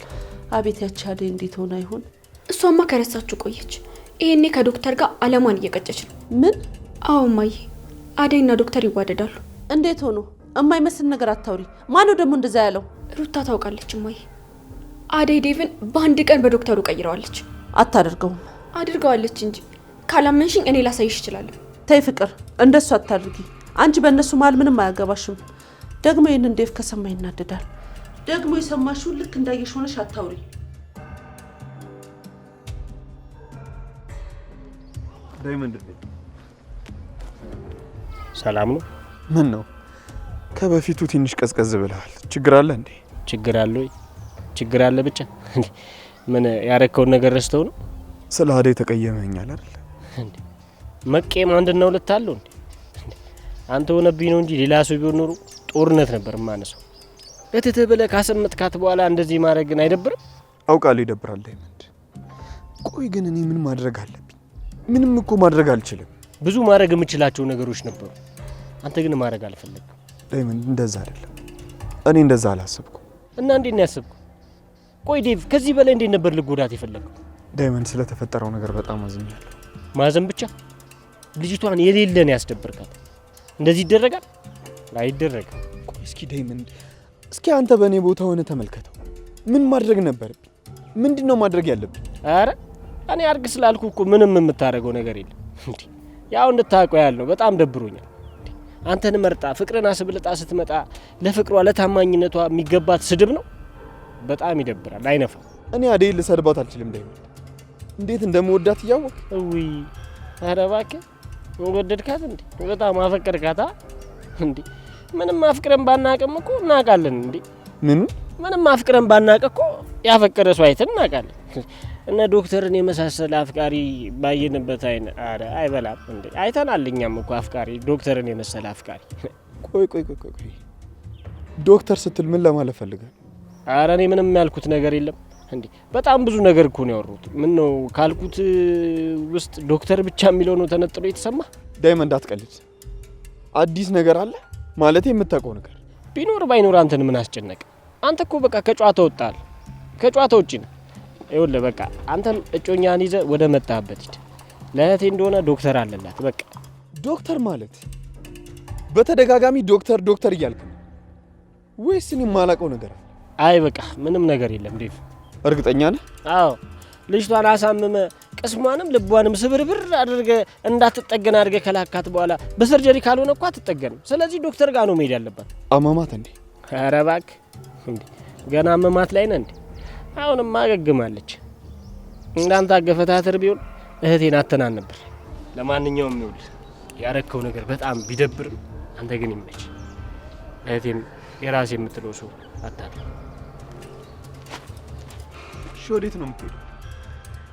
አቤት ያቺ አደይ እንዴት ሆና ይሆን?
እሷማ ከረሳችሁ ቆየች። ይሄኔ ከዶክተር ጋር አለማን እየቀጨች ነው።
ምን?
አዎ እማዬ፣ አደይና ዶክተር ይዋደዳሉ።
እንዴት ሆኖ? የማይመስል ነገር አታውሪ። ማነው ደግሞ እንደዛ ያለው?
ሩታ ታውቃለች እማዬ። አደይ ዴቭን በአንድ ቀን በዶክተሩ ቀይረዋለች።
አታደርገውም።
አድርገዋለች እንጂ ካላመንሽኝ እኔ ላሳይሽ እችላለሁ።
ተይ ፍቅር እንደሱ አታድርጊ። አንቺ በእነሱ መሀል ምንም አያገባሽም። ደግሞ ይህንን ዴቭ ከሰማ ይናደዳል። ደግሞ የሰማሽውን ልክ እንዳየሽ ሆነሽ አታውሪ።
ዳይመንድ
ሰላም ነው?
ምን ነው ከበፊቱ ትንሽ ቀዝቀዝ ብለሃል። ችግር አለ እንዴ?
ችግር አለ ወይ? ችግር አለ ብቻ። ምን ያረከውን ነገር ረስተው ነው?
ስለ አደይ ተቀየመኛል አይደል?
መቄም አንድና ሁለት አለው እንዴ? አንተ ሆነብኝ ነው እንጂ ሌላ ሰው ቢሆን ኖሮ ጦርነት ነበር ማነሰው። እትትህ ብለህ ካሰመጥካት በኋላ እንደዚህ ማድረግ ግን አይደብርም?
አውቃለሁ ይደብራል ዳይመንድ። ቆይ ግን እኔ ምን ማድረግ አለብኝ? ምንም እኮ ማድረግ አልችልም።
ብዙ ማድረግ የምችላቸው ነገሮች ነበሩ። አንተ ግን ማድረግ አልፈለግም።
ዳይመንድ እንደዛ አይደለም። እኔ እንደዛ አላሰብኩም።
እና እንዴት ነው ያሰብኩ? ቆይ ዴቭ ከዚህ በላይ እንዴት ነበር ልጎዳት የፈለገው?
ዳይመንድ ስለተፈጠረው ነገር በጣም አዝኛለሁ።
ማዘን ብቻ? ልጅቷን የሌለን ያስደብርካት። እንደዚህ ይደረጋል? አይደረግም።
ቆይ እስኪ ዳይመንድ እስኪ አንተ በእኔ ቦታ ሆነ ተመልከተው። ምን ማድረግ ነበረብኝ? ምንድነው ማድረግ ያለብኝ?
አረ እኔ አርግ ስላልኩ እኮ ምንም የምታደርገው ነገር የለም። እንዴ ያው እንድታውቀው ያለው በጣም ደብሮኛል። አንተን መርጣ ፍቅርን አስብልጣ ስትመጣ ለፍቅሯ ለታማኝነቷ የሚገባት ስድብ ነው። በጣም ይደብራል። አይነፋ።
እኔ አደይን ልሰድባት አልችልም። ዳይመንድ እንዴት እንደምወዳት እያወቅ
እውይ ኧረ እባክህ ወደድካት እንዴ? በጣም አፈቀርካታ እንዴ? ምንም አፍቅረን ባናቅም እኮ እናውቃለን እንዴ? ምንም አፍቅረን ባናቅ እኮ ያፈቀረ ሰው አይተን እናውቃለን። እነ ዶክተርን የመሳሰለ አፍቃሪ ባየንበት አይነ አረ አይበላም እንዴ? አይተናል እኛም እኮ አፍቃሪ ዶክተርን የመሰለ አፍቃሪ።
ቆይ ዶክተር ስትል ምን ለማለት ፈልገህ?
አረ እኔ ምንም ያልኩት ነገር የለም እንዴ። በጣም ብዙ ነገር እኮ ነው ያወሩት። ምን ነው ካልኩት ውስጥ ዶክተር ብቻ የሚለው ነው ተነጥሎ የተሰማ።
ዳይመንድ አትቀልድ። አዲስ ነገር አለ ማለት የምታውቀው ነገር
ቢኖር ባይኖር አንተን ምን አስጨነቀ? አንተ እኮ በቃ ከጨዋታ ወጣል። ከጨዋታ ውጪ ነው። ይኸውልህ በቃ አንተም እጮኛን ይዘህ ወደ መጣህበት ሂድ። ለእህቴ እንደሆነ ዶክተር አለላት። በቃ
ዶክተር ማለት በተደጋጋሚ ዶክተር እያልክ ነው ወይስ እኔ የማላውቀው ነገር አለ?
አይ በቃ ምንም ነገር የለም ዴቭ።
እርግጠኛ ነህ?
አዎ ልጅቷን አሳምመ ቅስሟንም ልቧንም ስብርብር አድርገ እንዳትጠገን አድርገ ከላካት በኋላ በሰርጀሪ ካልሆነ እኮ አትጠገንም። ስለዚህ ዶክተር ጋር ነው መሄድ ያለባት።
አመማት እንዴ?
ኧረ እባክህ እንዴ ገና አመማት ላይ ነህ እንዴ? አሁንም አገግማለች። እንዳንተ አገፈታተር ቢሆን እህቴን አተናን ነበር። ለማንኛውም ይኸውልህ ያረከው ነገር በጣም ቢደብርም አንተ ግን ይመች። እህቴን የራሴ የምትለው ሰው አታጣ።
ወዴት ነው የምትሄደው?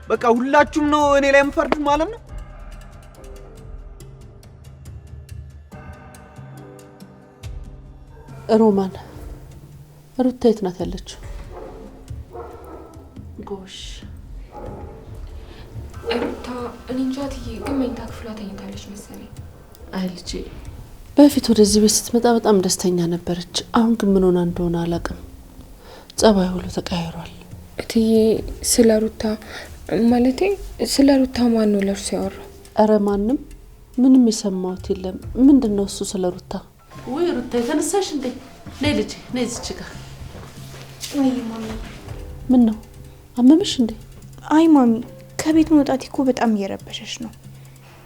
በቃ ሁላችሁም ነው እኔ ላይ የምፈርዱት ማለት ነው?
ሮማን ሩታ የት ናት ያለችው? ጎሽ
ሩታ እኔ እንጃ እትዬ፣ ግን መኝታ ክፍሏ ተኝታለች መሰለኝ።
አይ ልጄ፣ በፊት ወደዚህ ቤት ስትመጣ በጣም ደስተኛ ነበረች። አሁን ግን ምን ሆና እንደሆነ አላውቅም። ጸባይ ሁሉ ተቀያይሯል።
እትዬ ስለ ሩታ ማለቴ ስለ ሩታ ማን ነው ለእርሱ ያወራው?
ኧረ ማንም ምንም የሰማሁት የለም። ምንድን ነው እሱ ስለ ሩታ? ወይ ሩታ የተነሳሽ እንዴ? ነይ ልጄ ነይ እዚች ጋር።
ወይ ማሚ፣
ምን ነው አመመሽ እንዴ?
አይ ማሚ፣ ከቤት መውጣት እኮ በጣም እየረበሸሽ ነው።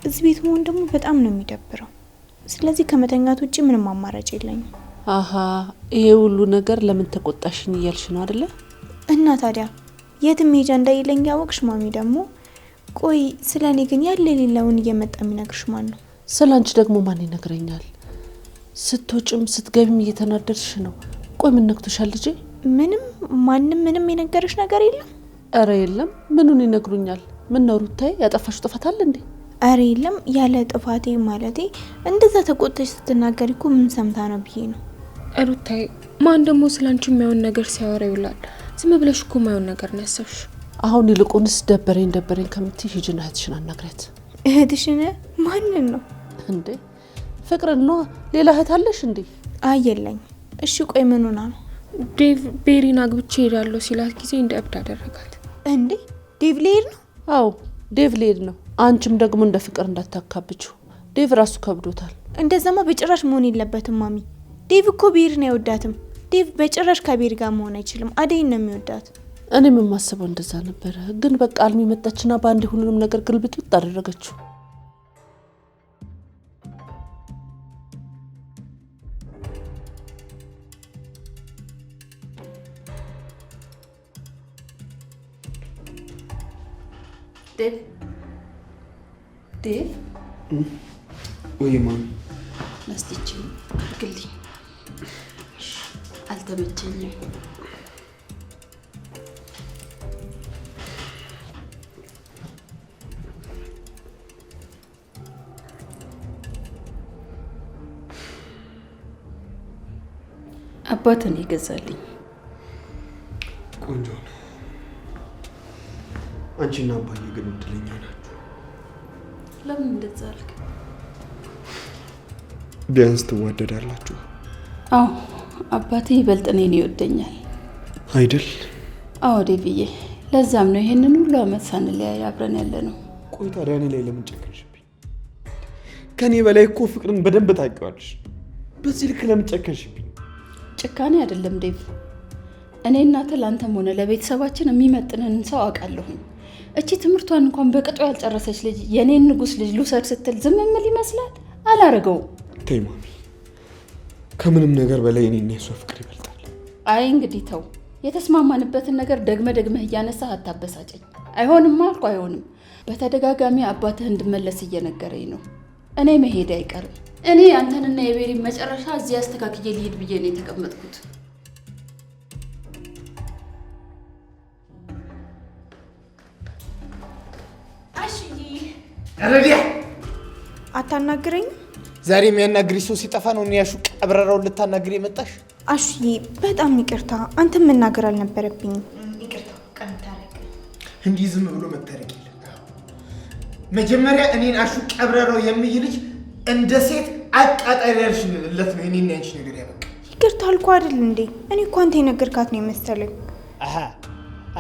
እዚህ ቤት መሆን ደግሞ በጣም ነው የሚደብረው። ስለዚህ ከመተኛት ውጪ ምንም አማራጭ የለኝም።
አሃ፣ ይሄ ሁሉ ነገር ለምን ተቆጣሽኝ እያልሽ ነው አይደለ?
እና ታዲያ የትም ሄጃ እንዳይለኝ ያወቅሽ ማሚ። ደግሞ ቆይ ስለ እኔ ግን ያለ ሌላውን እየመጣ የሚነግርሽ ማን ነው?
ስለ አንቺ ደግሞ ማን ይነግረኛል? ስትወጭም ስትገቢም እየተናደድሽ ነው። ቆይ ምን ነክቶሻል ልጄ?
ማንም ምንም የነገረሽ ነገር የለም?
አረ የለም። ምኑን ይነግሩኛል? ምን ነው ሩታዬ፣ ያጠፋሽ ጥፋት አለ እንዴ?
አረ የለም። ያለ ጥፋቴ ማለቴ እንደዛ ተቆጥተሽ ስትናገሪ እኮ ምን ሰምታ ነው ብዬ ነው።
ሩታዬ፣ ማን ደግሞ ስላንቺ የማይሆን ነገር ሲያወራ ይውላል? ዝም ብለሽ እኮ የማይሆን ነገር ነው ያሰብሽ።
አሁን ይልቁንስ ደበረኝ ከምትይ ሂጂና እህትሽን አናግሪያት።
እህትሽን? ማንን ነው
እንዴ? ፍቅርን ነው። ሌላ እህት አለሽ እንዴ?
አይ የለኝ። እሺ ቆይ ምን ሆና ነው?
ዴቭ ቤሪን አግብቼ ሄዳለሁ ሲላት ጊዜ እንደ እብድ አደረጋት።
እንዴ ዴቭ ሊሄድ ነው?
አዎ ዴቭ ሊሄድ ነው። አንቺም ደግሞ እንደ ፍቅር እንዳታካብችው። ዴቭ ራሱ ከብዶታል።
እንደዛማ በጭራሽ መሆን የለበትም ማሚ። ዴቭ እኮ ቤሪን አይወዳትም። ዴቭ በጭራሽ ከቤሪ ጋር መሆን አይችልም። አደይን ነው የሚወዳት።
እኔም የማስበው እንደዛ ነበረ። ግን በቃ አልሚ መጣችና በአንድ ሁሉንም ነገር ግልብጥብጥ አደረገችው። ዴቭ
ወይ ማሚ፣
ለስቲች አድርግልኝ። አልተመቸኝም። አባትን ይገዛልኝ።
ቆንጆ ነው። አንቺና አባዬ ግን እድለኛ ናችሁ።
ለምን እንደዛ አልክ?
ቢያንስ ትዋደዳላችሁ።
አዎ አባቴ ይበልጥ እኔን ይወደኛል
አይደል?
አዎ ዴቪዬ፣ ለዛም ነው ይሄንን ሁሉ አመት ሳንለያይ አብረን ያለ ነው።
ቆይ ታዲያ እኔ ላይ ለምን ጨከንሽብኝ? ከኔ በላይ እኮ ፍቅርን በደንብ ታውቂዋለሽ። በዚህ ልክ ለምን ጨከንሽብኝ?
ጭካኔ አይደለም ዴቭ። እኔ እናንተ ላንተም ሆነ ለቤተሰባችን የሚመጥንን ሰው አውቃለሁኝ። እቺ ትምህርቷን እንኳን በቅጡ ያልጨረሰች ልጅ የኔን ንጉስ ልጅ ልውሰድ ስትል ዝም የምል ይመስላል? አላረገውም።
ተይ ማሚ፣ ከምንም ነገር በላይ እኔና የሷ ፍቅር ይበልጣል።
አይ እንግዲህ ተው፣ የተስማማንበትን ነገር ደግመህ እያነሳህ አታበሳጨኝ። አይሆንም አልኩ አይሆንም። በተደጋጋሚ አባትህ እንድመለስ እየነገረኝ ነው። እኔ መሄድ አይቀርም። እኔ አንተንና የቤሪን መጨረሻ እዚህ አስተካክዬ ልሂድ ብዬ ነው የተቀመጥኩት።
ረዲያ
አታናግረኝ?
ዛሬ የሚያናግሪ ሰው ሲጠፋ ነው እኔ ያሹ ቀብረራውን ልታናግሪ የመጣሽ?
አሹዬ በጣም ይቅርታ፣ አንተ መናገር አልነበረብኝም።
ይቅርታ ቀን ታረቅ። እንዲህ ዝም ብሎ መታረቅ የለም። መጀመሪያ እኔን አሹ ቀብረራው የሚይ ልጅ እንደ ሴት አቃጣሪ ያልሽለት ነው እኔና አንቺ ነገር ያበቃ።
ይቅርታ አልኩ አይደል እንዴ? እኔ እኮ አንተ የነገርካት ነው የመሰለኝ።
አሃ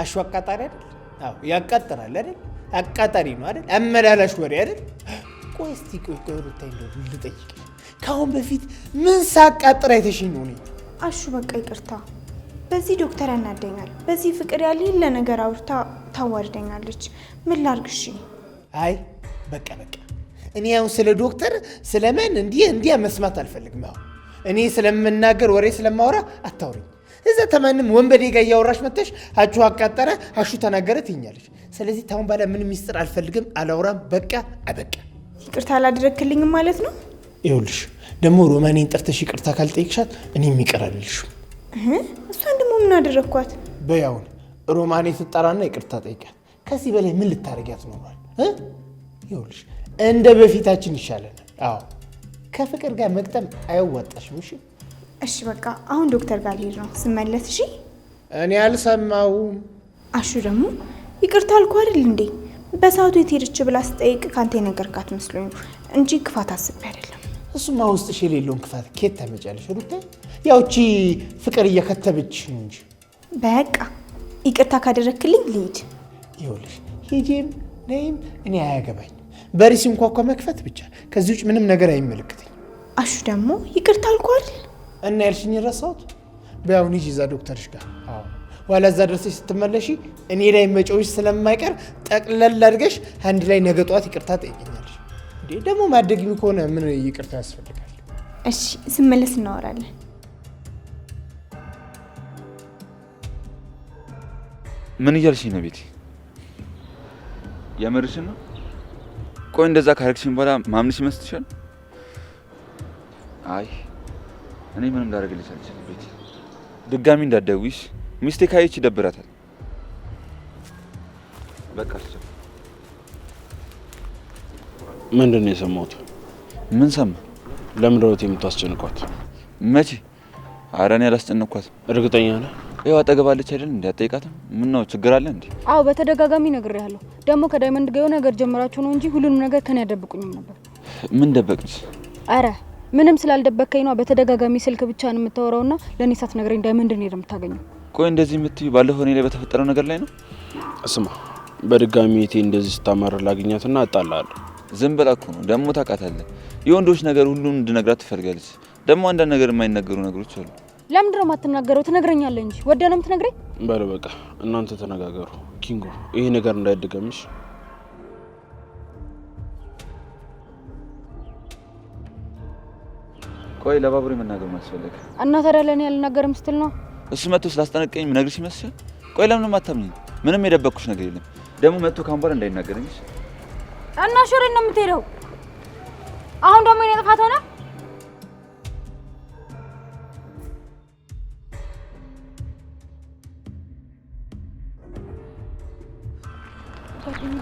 አሹ አቃጣሪ አይደል? አዎ ያቃጥራል አይደል? አቃጣሪ ነው አይደል? አመላላሽ ወሬ አይደል? ቆይ እስቲ ቆይ ሩታይ እንደው ልጠይቅሽ፣ ከአሁን በፊት ምን ሳቃጥር አይተሽኝ ነው? እኔ
አሹ በቃ ይቅርታ። በዚህ ዶክተር ያናደኛል፣ በዚህ ፍቅር ያለ ነገር አውርታ ታዋርደኛለች። ምን ላርግሽ?
አይ በቃ እኔ ያው ስለ ዶክተር ስለምን እንዲያ መስማት አልፈልግም። አዎ እኔ ስለምናገር ወሬ ስለማወራ አታውሪኝ። እዛ ተማንም ወንበዴ ጋር እያወራሽ መተሽ አቹ አቃጠረ አሹ ተናገረ ትይኛለሽ። ስለዚህ ታውን ባላ ምን ሚስጥር አልፈልግም፣ አላውራም። በቃ አበቃ።
ይቅርታ አላደረክልኝም ማለት ነው?
ይኸውልሽ ደግሞ ሮማኔን ጠርተሽ ይቅርታ ካልጠይቅሻት እኔ የሚቀራልልሽ
እሷን ደግሞ ምን አደረኳት?
በያውን ሮማኔ ትጠራና ይቅርታ ጠይቃት። ከዚህ በላይ ምን ልታረጊያት ኖሯል? ይኸውልሽ እንደ በፊታችን ይሻለናል። አዎ ከፍቅር ጋር መግጠም አያዋጣሽም።
እሺ በቃ አሁን ዶክተር ጋር ልሄድ ነው። ስመለስ እሺ።
እኔ አልሰማውም።
አሹ ደግሞ ይቅርታ አልኩ አይደል እንዴ? በሰዓቱ የት ሄደች ብላ ስጠይቅ ካንተ የነገርካት መስሎኝ እንጂ ክፋት አስቤ አይደለም።
እሱማ ውስጥሽ የሌለውን ክፋት ኬት ታመጫለሽ ሩታ? ያውቺ ፍቅር እየከተበች ነው እንጂ።
በቃ ይቅርታ ካደረክልኝ ልሂድ።
ይኸውልሽ ሂጂም ነይም እኔ አያገባኝ። በሪስ እንኳን መክፈት ብቻ፣ ከዚህ ውጭ ምንም ነገር አይመለከተኝ።
አሹ ደግሞ ይቅርታ አልኩ አይደል?
እና ያልሽኝ ረሳሁት። በያውን ሂጂ እዛ ዶክተርሽ ጋር። አዎ ኋላ እዛ ደርሰሽ ስትመለሺ እኔ ላይ መጮሽ ስለማይቀር ጠቅለል አድርገሽ አንድ ላይ ነገ ጠዋት ይቅርታ ጠይቀኛለሽ። እንዴ ደግሞ ማደግሚ ከሆነ ምን ይቅርታ ያስፈልጋል?
እሺ ስመለስ እናወራለን።
ምን እያልሽኝ ነው ቤቲ? የምርሽን ነው? ቆይ እንደዛ ካረግሽኝ በኋላ ማምንሽ ይመስልሻል? አይ እኔ ምንም ላደርግልሽ አልችልም ቤቲ። ድጋሚ እንዳትደውይሽ፣ ሚስቴ ካየች ይደብራታል። በቃ እሺ።
ምንድን ነው የሰማሁት?
ምን ሰማ?
ለምንድን ነው የምታስጨንቋት?
መቼ? ኧረ እኔ አላስጨነኳትም።
እርግጠኛ ነህ?
ይኸው አጠገባለች አይደል? እንዳትጠይቃትም። ምን ነው ችግር አለ እንዴ?
አዎ በተደጋጋሚ ነግሬሃለሁ። ደግሞ ከዳይመንድ ጋር የሆነ ነገር ጀምራችሁ ነው እንጂ ሁሉንም ነገር ከኔ ያደብቁኝም ነበር።
ምን ደበቅሽ?
አረ ምንም ስላልደበከኝ ነው። በተደጋጋሚ ስልክ ብቻ ነው የምታወራውና ለኔ ሳትነግረኝ ዳይመንድ ነው የምታገኘው።
ቆይ እንደዚህ የምትዩ ባለፈው እኔ ላይ በተፈጠረው ነገር ላይ ነው?
ስማ በድጋሚ እቴ እንደዚህ ስታማር ላግኛትና አጣላለሁ።
ዝም ብላ እኮ ነው ደግሞ ታውቃታለህ። የወንዶች ነገር ሁሉም እንድነግራት ትፈልጋለች። ደግሞ አንዳንድ ነገር የማይነገሩ ነገሮች አሉ።
ለምንድን ነው የማትናገረው? ትነግረኛለህ እንጂ ወደህ ነው የምትነግረኝ?
በል በቃ እናንተ ተነጋገሩ። ኪንጎ ይሄ ነገር እንዳይደገምሽ።
ቆይ ለባቡሬ መናገር ማስፈልግ
እና ታዲያ ለኔ ያልናገርም ስትል ነው?
እሱ መጥቶ ስላስጠነቀኝ ምነግርሽ ይመስልሻል? ቆይ ለምን ማታምኝ? ምንም የደበቅኩሽ ነገር የለም። ደግሞ መጥቶ ካሁን በኋላ እንዳይናገረኝ
እና ሹሪ ነው የምትሄደው? አሁን ደግሞ የኔ ጥፋት ሆነ?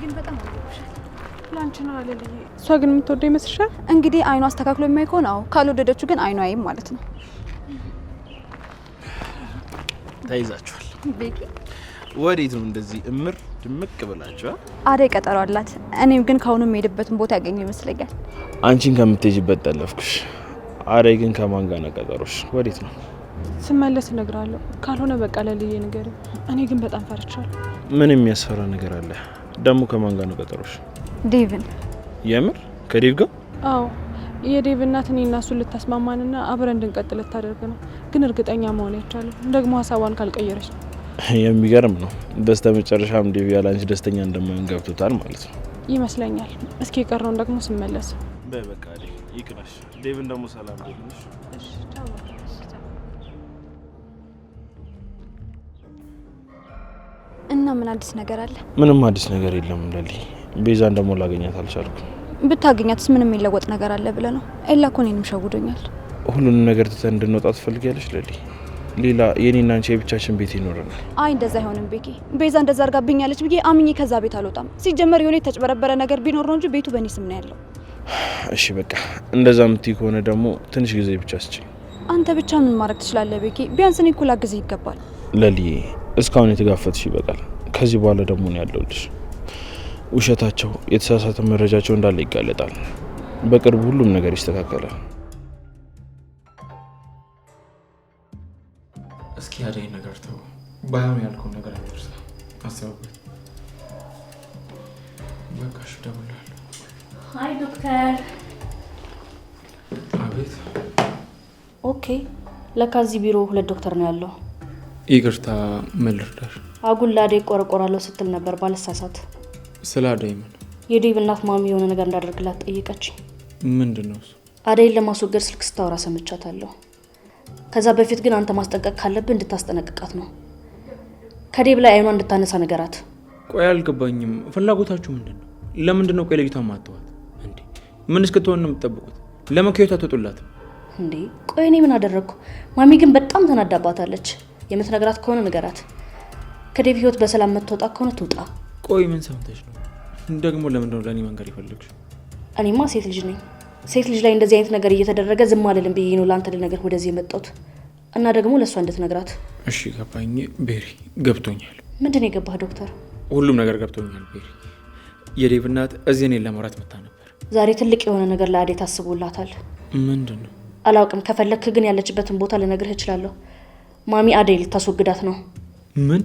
ግን በጣም አልወደድሽም።
ላንቺ ነው አለልኝ። እሷ ግን የምትወደው ይመስልሻል?
እንግዲህ አይኗ አስተካክሎ የማይ ከሆነ አዎ፣ ካልወደደችው ግን አይኗ አይም ማለት ነው።
ተይዛችኋል።
ቤኪ
ወዴት ነው እንደዚህ እምር ድምቅ ብላችኋል?
አደይ ቀጠሮ አላት። እኔም ግን ካሁኑ የምሄድበትን ቦታ ያገኘው ይመስለኛል።
አንቺን ከምትሄጂበት ጠለፍኩሽ። አደይ ግን ከማን ጋር ነው ቀጠሮሽ? ወዴት ነው?
ስመለስ እነግራለሁ። ካልሆነ በቃ ለልዬ ነገር። እኔ ግን በጣም ፈርቻለሁ።
ምን የሚያስፈራ ነገር አለ? ደግሞ ከማን ጋር ነው ቀጠሮሽ?
ዴቭን።
የምር ከዴቭ ጋር?
አዎ የዴቭ እናት እኔና እሱን ልታስማማንና አብረን እንድንቀጥል ልታደርግ ነው። ግን እርግጠኛ መሆን አይቻልም። ደግሞ ሀሳቧን ካልቀየረች ነው።
የሚገርም ነው። በስተ መጨረሻም ዴቭ ያለ አንቺ ደስተኛ እንደማይሆን ገብቶታል ማለት ነው
ይመስለኛል። እስኪ የቀረውን ደግሞ ስመለስ
በቃ ይቅናሽ። ዴቭን ደግሞ ሰላም ደግነሽ።
እና ምን አዲስ ነገር አለ?
ምንም አዲስ ነገር የለም ለሊ። ቤዛን ደግሞ ላገኛት አልቻልኩም።
ብታገኛትስ ምንም የሚለወጥ ነገር አለ ብለህ ነው? ኤላ እኮ እኔንም ሸውዶኛል።
ሁሉንም ነገር ትተን እንድንወጣ ትፈልጊያለሽ ለሊ? ሌላ የኔና አንቺ የብቻችን ቤት ይኖረናል።
አይ እንደዛ አይሆንም ቤኪ። ቤዛ እንደዛ አርጋብኛለች ብዬ አምኜ ከዛ ቤት አልወጣም። ሲጀመር የሆነ የተጭበረበረ ነገር ቢኖር ነው እንጂ ቤቱ በእኔ ስም ነው ያለው።
እሺ በቃ እንደዛ የምትይ ከሆነ ደግሞ ትንሽ ጊዜ ብቻ ስጪኝ።
አንተ ብቻ ምን ማድረግ ትችላለህ ቤኪ? ቢያንስ እኔ እኮ ላግዝህ ይገባል።
ለሊ እስካሁን የተጋፈጥሽ ይበቃል። ከዚህ በኋላ ደግሞ ነው ያለውልሽ። ውሸታቸው፣ የተሳሳተ መረጃቸው እንዳለ ይጋለጣል። በቅርቡ ሁሉም ነገር ይስተካከላል።
እስኪ አደይ ነገር ተው። ባይሆን ያልከው ነገር አትርሳ። አስበበት። በቃሽ፣ እደውላለሁ።
ሀይ ዶክተር።
አቤት።
ኦኬ፣ ለካ እዚህ ቢሮ 2 ዶክተር ነው ያለው።
ይቅርታ፣ ምን ልርዳሽ?
አጉል ለአደይ ቆረቆራለሁ ስትል ነበር ባለሳሳት።
ስለ አደይ ምን?
የዴቭ እናት ማሚ የሆነ ነገር እንዳደርግላት ጠየቀች።
ምንድን ነው እሱ?
አደይን ለማስወገድ ስልክ ስታወራ ሰምቻታለሁ። ከዛ በፊት ግን አንተ ማስጠንቀቅ ካለብህ እንድታስጠነቅቃት ነው። ከዴቭ ላይ አይኗን እንድታነሳ ነገራት።
ቆይ አልገባኝም። ፍላጎታችሁ ምንድን ነው? ለምንድን ነው ቆይ ልጅቷን ማጥቷት እንዴ? ምን እስክትሆን ነው የምትጠብቁት? ለምን ከህይወቷ አትወጡላትም
እንዴ? ቆይ እኔ ምን አደረግኩ? ማሚ ግን በጣም ተናዳባታለች። የምትነግራት ከሆነ ንገራት። ከዴቭ ህይወት በሰላም የምትወጣ ከሆነ ትውጣ።
ቆይ ምን ሰምተሽ ነው ደግሞ? ለምንድን ነው ለእኔ መንገር ይፈልግሽ?
እኔማ ሴት ልጅ ነኝ። ሴት ልጅ ላይ እንደዚህ አይነት ነገር እየተደረገ ዝም አልልም ብዬ ነው ለአንተ ልነግር ወደዚህ የመጣሁት እና ደግሞ ለእሷ እንድትነግራት።
እሺ ገባኝ ቤሪ፣ ገብቶኛል።
ምንድን ነው የገባህ ዶክተር?
ሁሉም ነገር ገብቶኛል ቤሪ። የዴቭ እናት እዚህ እኔን ለማውራት መጣ ነበር።
ዛሬ ትልቅ የሆነ ነገር ለአደይ ታስቦላታል።
ምንድን ነው?
አላውቅም። ከፈለክ ግን ያለችበትን ቦታ ልነግርህ እችላለሁ። ማሚ አደይ ልታስወግዳት ነው።
ምን?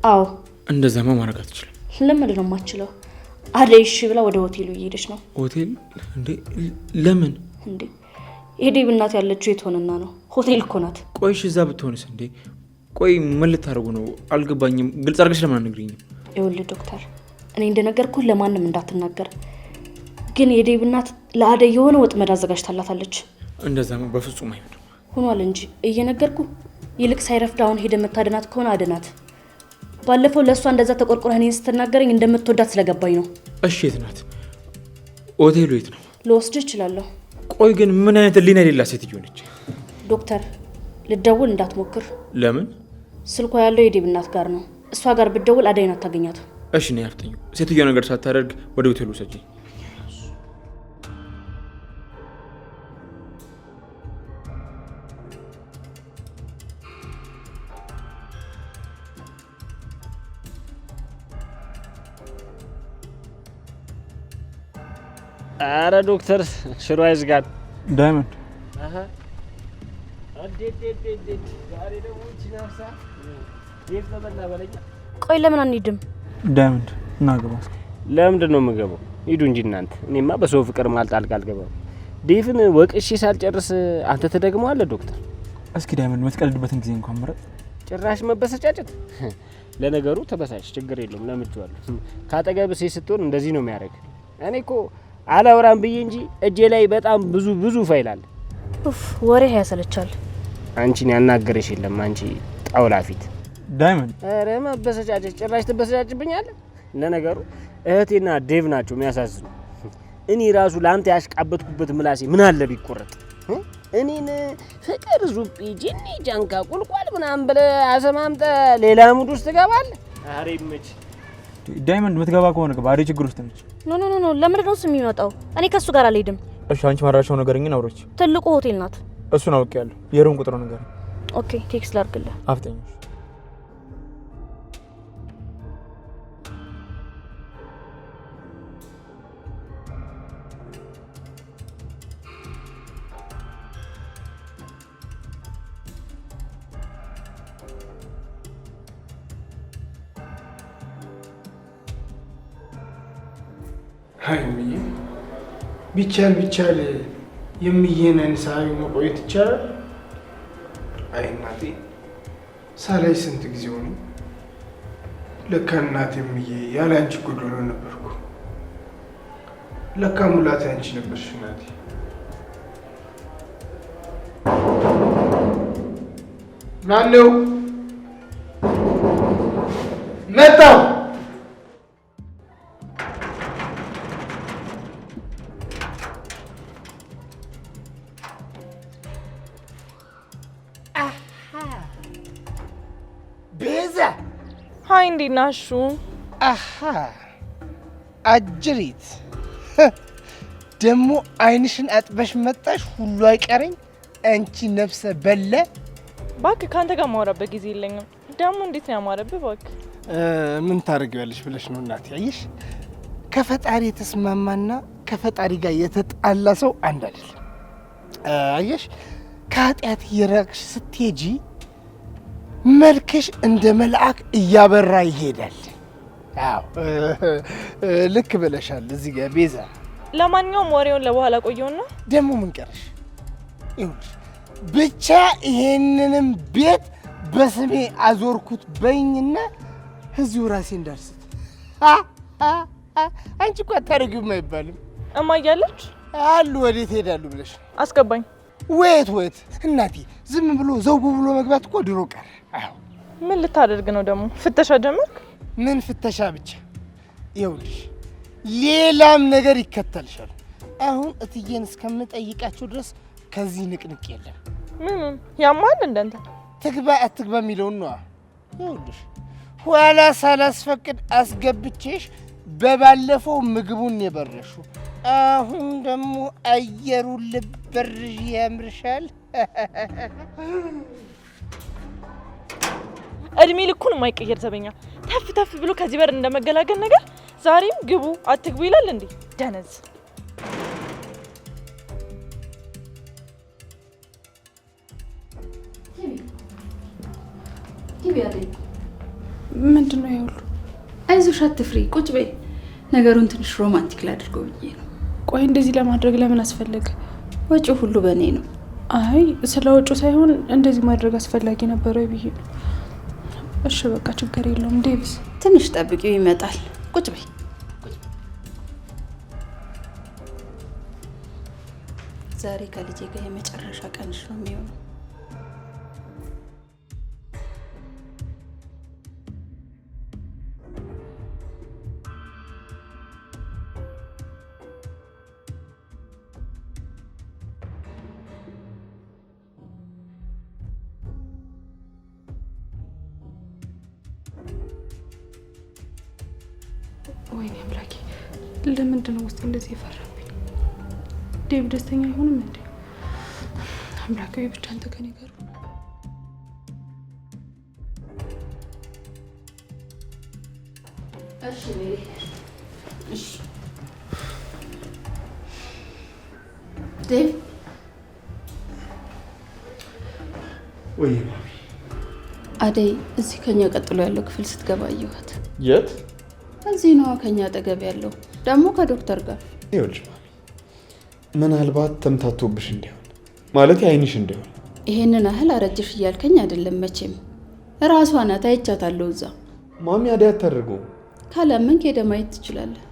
አዎ።
እንደዛማ ማድረግ አትችልም።
ለምንድን ነው የማትችለው? አደይ እሺ ብላ ወደ ሆቴሉ እየሄደች ነው።
ሆቴል እንዴ? ለምን
እንዴ? የዴቭ እናት ያለችው የት ሆነና ነው? ሆቴል እኮ ናት።
ቆይ እሺ፣ እዛ ብትሆንስ እንዴ? ቆይ ምን ልታደርጉ ነው? አልገባኝም። ግልጽ አድርገሽ ለምን አትነግሪኝም?
ይኸውልህ ዶክተር፣ እኔ እንደነገርኩህ ለማንም እንዳትናገር። ግን የዴቭ እናት ለአደይ የሆነ ወጥመድ አዘጋጅታላታለች።
እንደዛማ በፍጹም አይሆንም።
ሆኗል እንጂ እየነገርኩህ። ይልቅ ሳይረፍድ አሁን ሄደ መታደናት ከሆነ አድናት። ባለፈው ለእሷ እንደዛ ተቆርቆረህ እኔን ስትናገረኝ እንደምትወዳት ስለገባኝ ነው።
እሺ የት ናት? ሆቴሉ የት ነው?
ልወስድህ እችላለሁ።
ቆይ ግን ምን አይነት ህሊና የሌላት ሴትዮ ነች?
ዶክተር ልደውል እንዳትሞክር።
ለምን?
ስልኳ ያለው የዴቭ እናት ጋር ነው። እሷ ጋር ብትደውል አደይን አታገኛትም።
እሺ ነው ያፍጠኝ። ሴትዮ ነገር ሳታደርግ ወደ ሆቴሉ ውሰጂኝ።
አረ ዶክተር ሽሮ አይዝጋት።
ዳይመንድ
ዛሬ ደግሞ ቺናፍሳ ዴቭ ተበላ በለኛ።
ቆይ ለምን አንሄድም?
ዳይመንድ እናገባ።
ለምንድን ነው የምገባው? ሂዱ እንጂ እናንተ። እኔማ በሰው ፍቅር ማልጣልቅ አልገባም። ዴቭን ወቅሼ ሳልጨርስ አንተ ተደግመዋለህ ዶክተር።
እስኪ ዳይመንድ የምትቀልድበትን ጊዜ እንኳን ምረጥ።
ጭራሽ መበሰጫጨት። ለነገሩ ተበሳጭ፣ ችግር የለውም ለምጄዋለሁ። ካጠገብ ሴት ስትሆን እንደዚህ ነው የሚያደርግ። እኔ እኮ አላወራም ብዬ እንጂ እጄ ላይ በጣም ብዙ ፋይል አለ።
ኡፍ ወሬ ያሰለቻል።
አንቺን ያናገረሽ የለም አንቺ ጣውላ ፊት።
ዳይመንድ
አረ መበሰጫጨት፣ ጭራሽ ትበሰጫጭብኛለህ። ለነገሩ እህቴና ዴቭ ናቸው የሚያሳዝኑ። እኔ ራሱ ለአንተ ያሽቃበትኩበት ምላሴ ምን አለ ቢቆረጥ። እኔን ፍቅር ዙጲ ጂኒ ጃንካ ቁልቋል ምናምን ብለህ አሰማምጠህ ሌላ ሙድ ውስጥ ትገባለህ። አሬ ይመች።
ዳይመንድ የምትገባ ከሆነ ገባ። አሬ ችግር ውስጥ ነች።
ኖ ለምንድን ነው እሱ የሚመጣው? እኔ ከሱ ጋር አልሄድም።
እሺ አንቺ ማራሻው ነገርኝን አውሮች።
ትልቁ ሆቴል ናት።
እሱን አውቄያለሁ። የሩም ቁጥሩ ነገር።
ኦኬ ቴክስት ላድርግልህ።
አፍጠኝ።
ሀይ ቢቻል
የሚየነን ሳይ መቆየት ይቻላል? አይ እናቴ ሳላይ ስንት ጊዜ ሆነ። ለካ እናቴ የሚዬ ያለ አንቺ ጎዶሎ ነበርኩ። ለካ ሙላቴ አንቺ ነበርሽ እናቴ። ማነው መጣው? ቤዛ
ሀይ፣ እንዴት ናችሁ?
አሃ አጅሪት ደግሞ አይንሽን አጥበሽ መጣሽ። ሁሉ አይቀረኝ አንቺ ነፍሰ በለ።
እባክህ ከአንተ ጋር ማውራበት ጊዜ የለኝም። ደግሞ እንዴት ነው ያማረብህ? እባክህ
ምን ታደርጊዋለሽ ብለሽ ነው እናቴ? አየሽ ከፈጣሪ የተስማማና ከፈጣሪ ጋር የተጣላ ሰው አንድ አይደለም። አየሽ ከኃጢአት እየራቅሽ ስትሄጂ መልክሽ እንደ መልአክ እያበራ ይሄዳል። አዎ ልክ ብለሻል እዚህ ጋር ቤዛ።
ለማንኛውም ወሬውን ለበኋላ ቆየውና
ደግሞ ምን ቀረሽ? ይኸውልሽ ብቻ ይሄንንም ቤት በስሜ አዞርኩት በይኝና እዚሁ ራሴ እንዳልስት። አንቺ እኮ አታደርጊውም አይባልም።
እማያለች
አሉ ወዴት ሄዳሉ ብለሽ ነው?
አስገባኝ።
ወይት እናቴ ዝም ብሎ ዘው ብሎ መግባት እኮ ድሮ ቀረ። አዎ
ምን ልታደርግ ነው ደግሞ? ፍተሻ ጀመርክ?
ምን ፍተሻ ብቻ። ይኸውልሽ ሌላም ነገር ይከተልሻል። አሁን እትዬን እስከምጠይቃቸው ድረስ ከዚህ ንቅንቅ የለም።
ምን ያማል እንደንተ
ትግባ አትግባ የሚለውን ነዋ። ይኸውልሽ ኋላ ሳላስፈቅድ አስገብቼሽ በባለፈው ምግቡን የበረሹ፣ አሁን ደግሞ አየሩን ልበርሽ ያምርሻል።
እድሜ ልኩን የማይቀየር ዘበኛ ተፍ ተፍ ብሎ ከዚህ በር እንደመገላገል ነገር ዛሬም ግቡ አትግቡ ይላል እንዴ ደነዝ።
ምንድን ነው ይኸውልህ? አይዞሽ አትፍሪ፣ ቁጭ በይ። ነገሩን ትንሽ ሮማንቲክ ላድርገው ብዬ ነው።
ቆይ እንደዚህ ለማድረግ ለምን አስፈለገ?
ወጪው ሁሉ በእኔ ነው።
አይ ስለ ወጪው ሳይሆን እንደዚህ ማድረግ አስፈላጊ ነበረ ብዬ ነው። እሺ በቃ ችግር የለውም። ዴቪስ
ትንሽ ጠብቂው፣ ይመጣል። ቁጭ በይ። ዛሬ ከልጄ ጋር የመጨረሻ ቀንሽ ነው የሚሆነው።
ወይኔ አምላኬ፣ ለምንድን ነው ውስጥ እንደዚህ የፈራብኝ? ዴቭ ደስተኛ አይሆንም እንዴ? አምላኬ ብቻ አንተ ከኔ ጋር።
እሺ ሜሪ፣ እሺ ዴቭ።
ወይ
አደይ እዚህ ከኛ ቀጥሎ ያለው ክፍል ስትገባ አየኋት።
የት?
እዚህ ነው ከኛ አጠገብ ያለው፣ ደግሞ ከዶክተር ጋር።
ይኸውልሽ ማሚ፣ ምናልባት ተምታቶብሽ እንዲሆን ማለት አይንሽ እንዲሆን።
ይሄንን ያህል አረጀሽ እያልከኝ አይደለም መቼም። እራሷ ናት፣ አይቻታለሁ እዛ።
ማሚ አደይ አታደርገውም።
ካላመንክ ሄደህ ማየት ትችላለህ።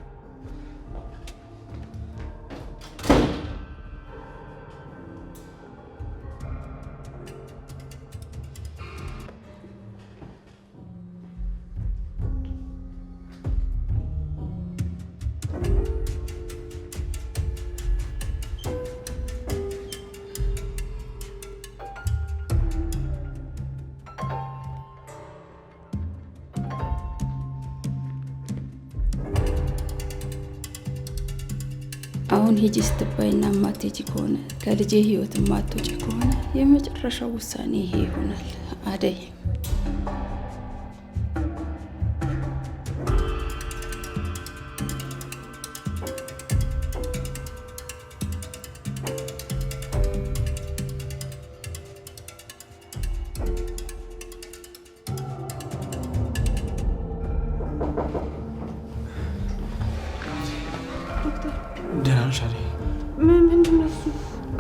አሁን ሂጂ ስትባይና ማትሄጂ ከሆነ ከልጄ ህይወት ማትወጪ ከሆነ የመጨረሻው ውሳኔ ይሄ ይሆናል አደይ።
ደህና ነሽ አደይ?
ምንድን ነው እሱ?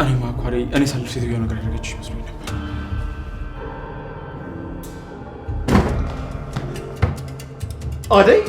እኔ አደይ እኔ ሳልፍ ሴትዮዋ ነገር ያደረገችሽ ይመስሉኝ ነበር።
አደይ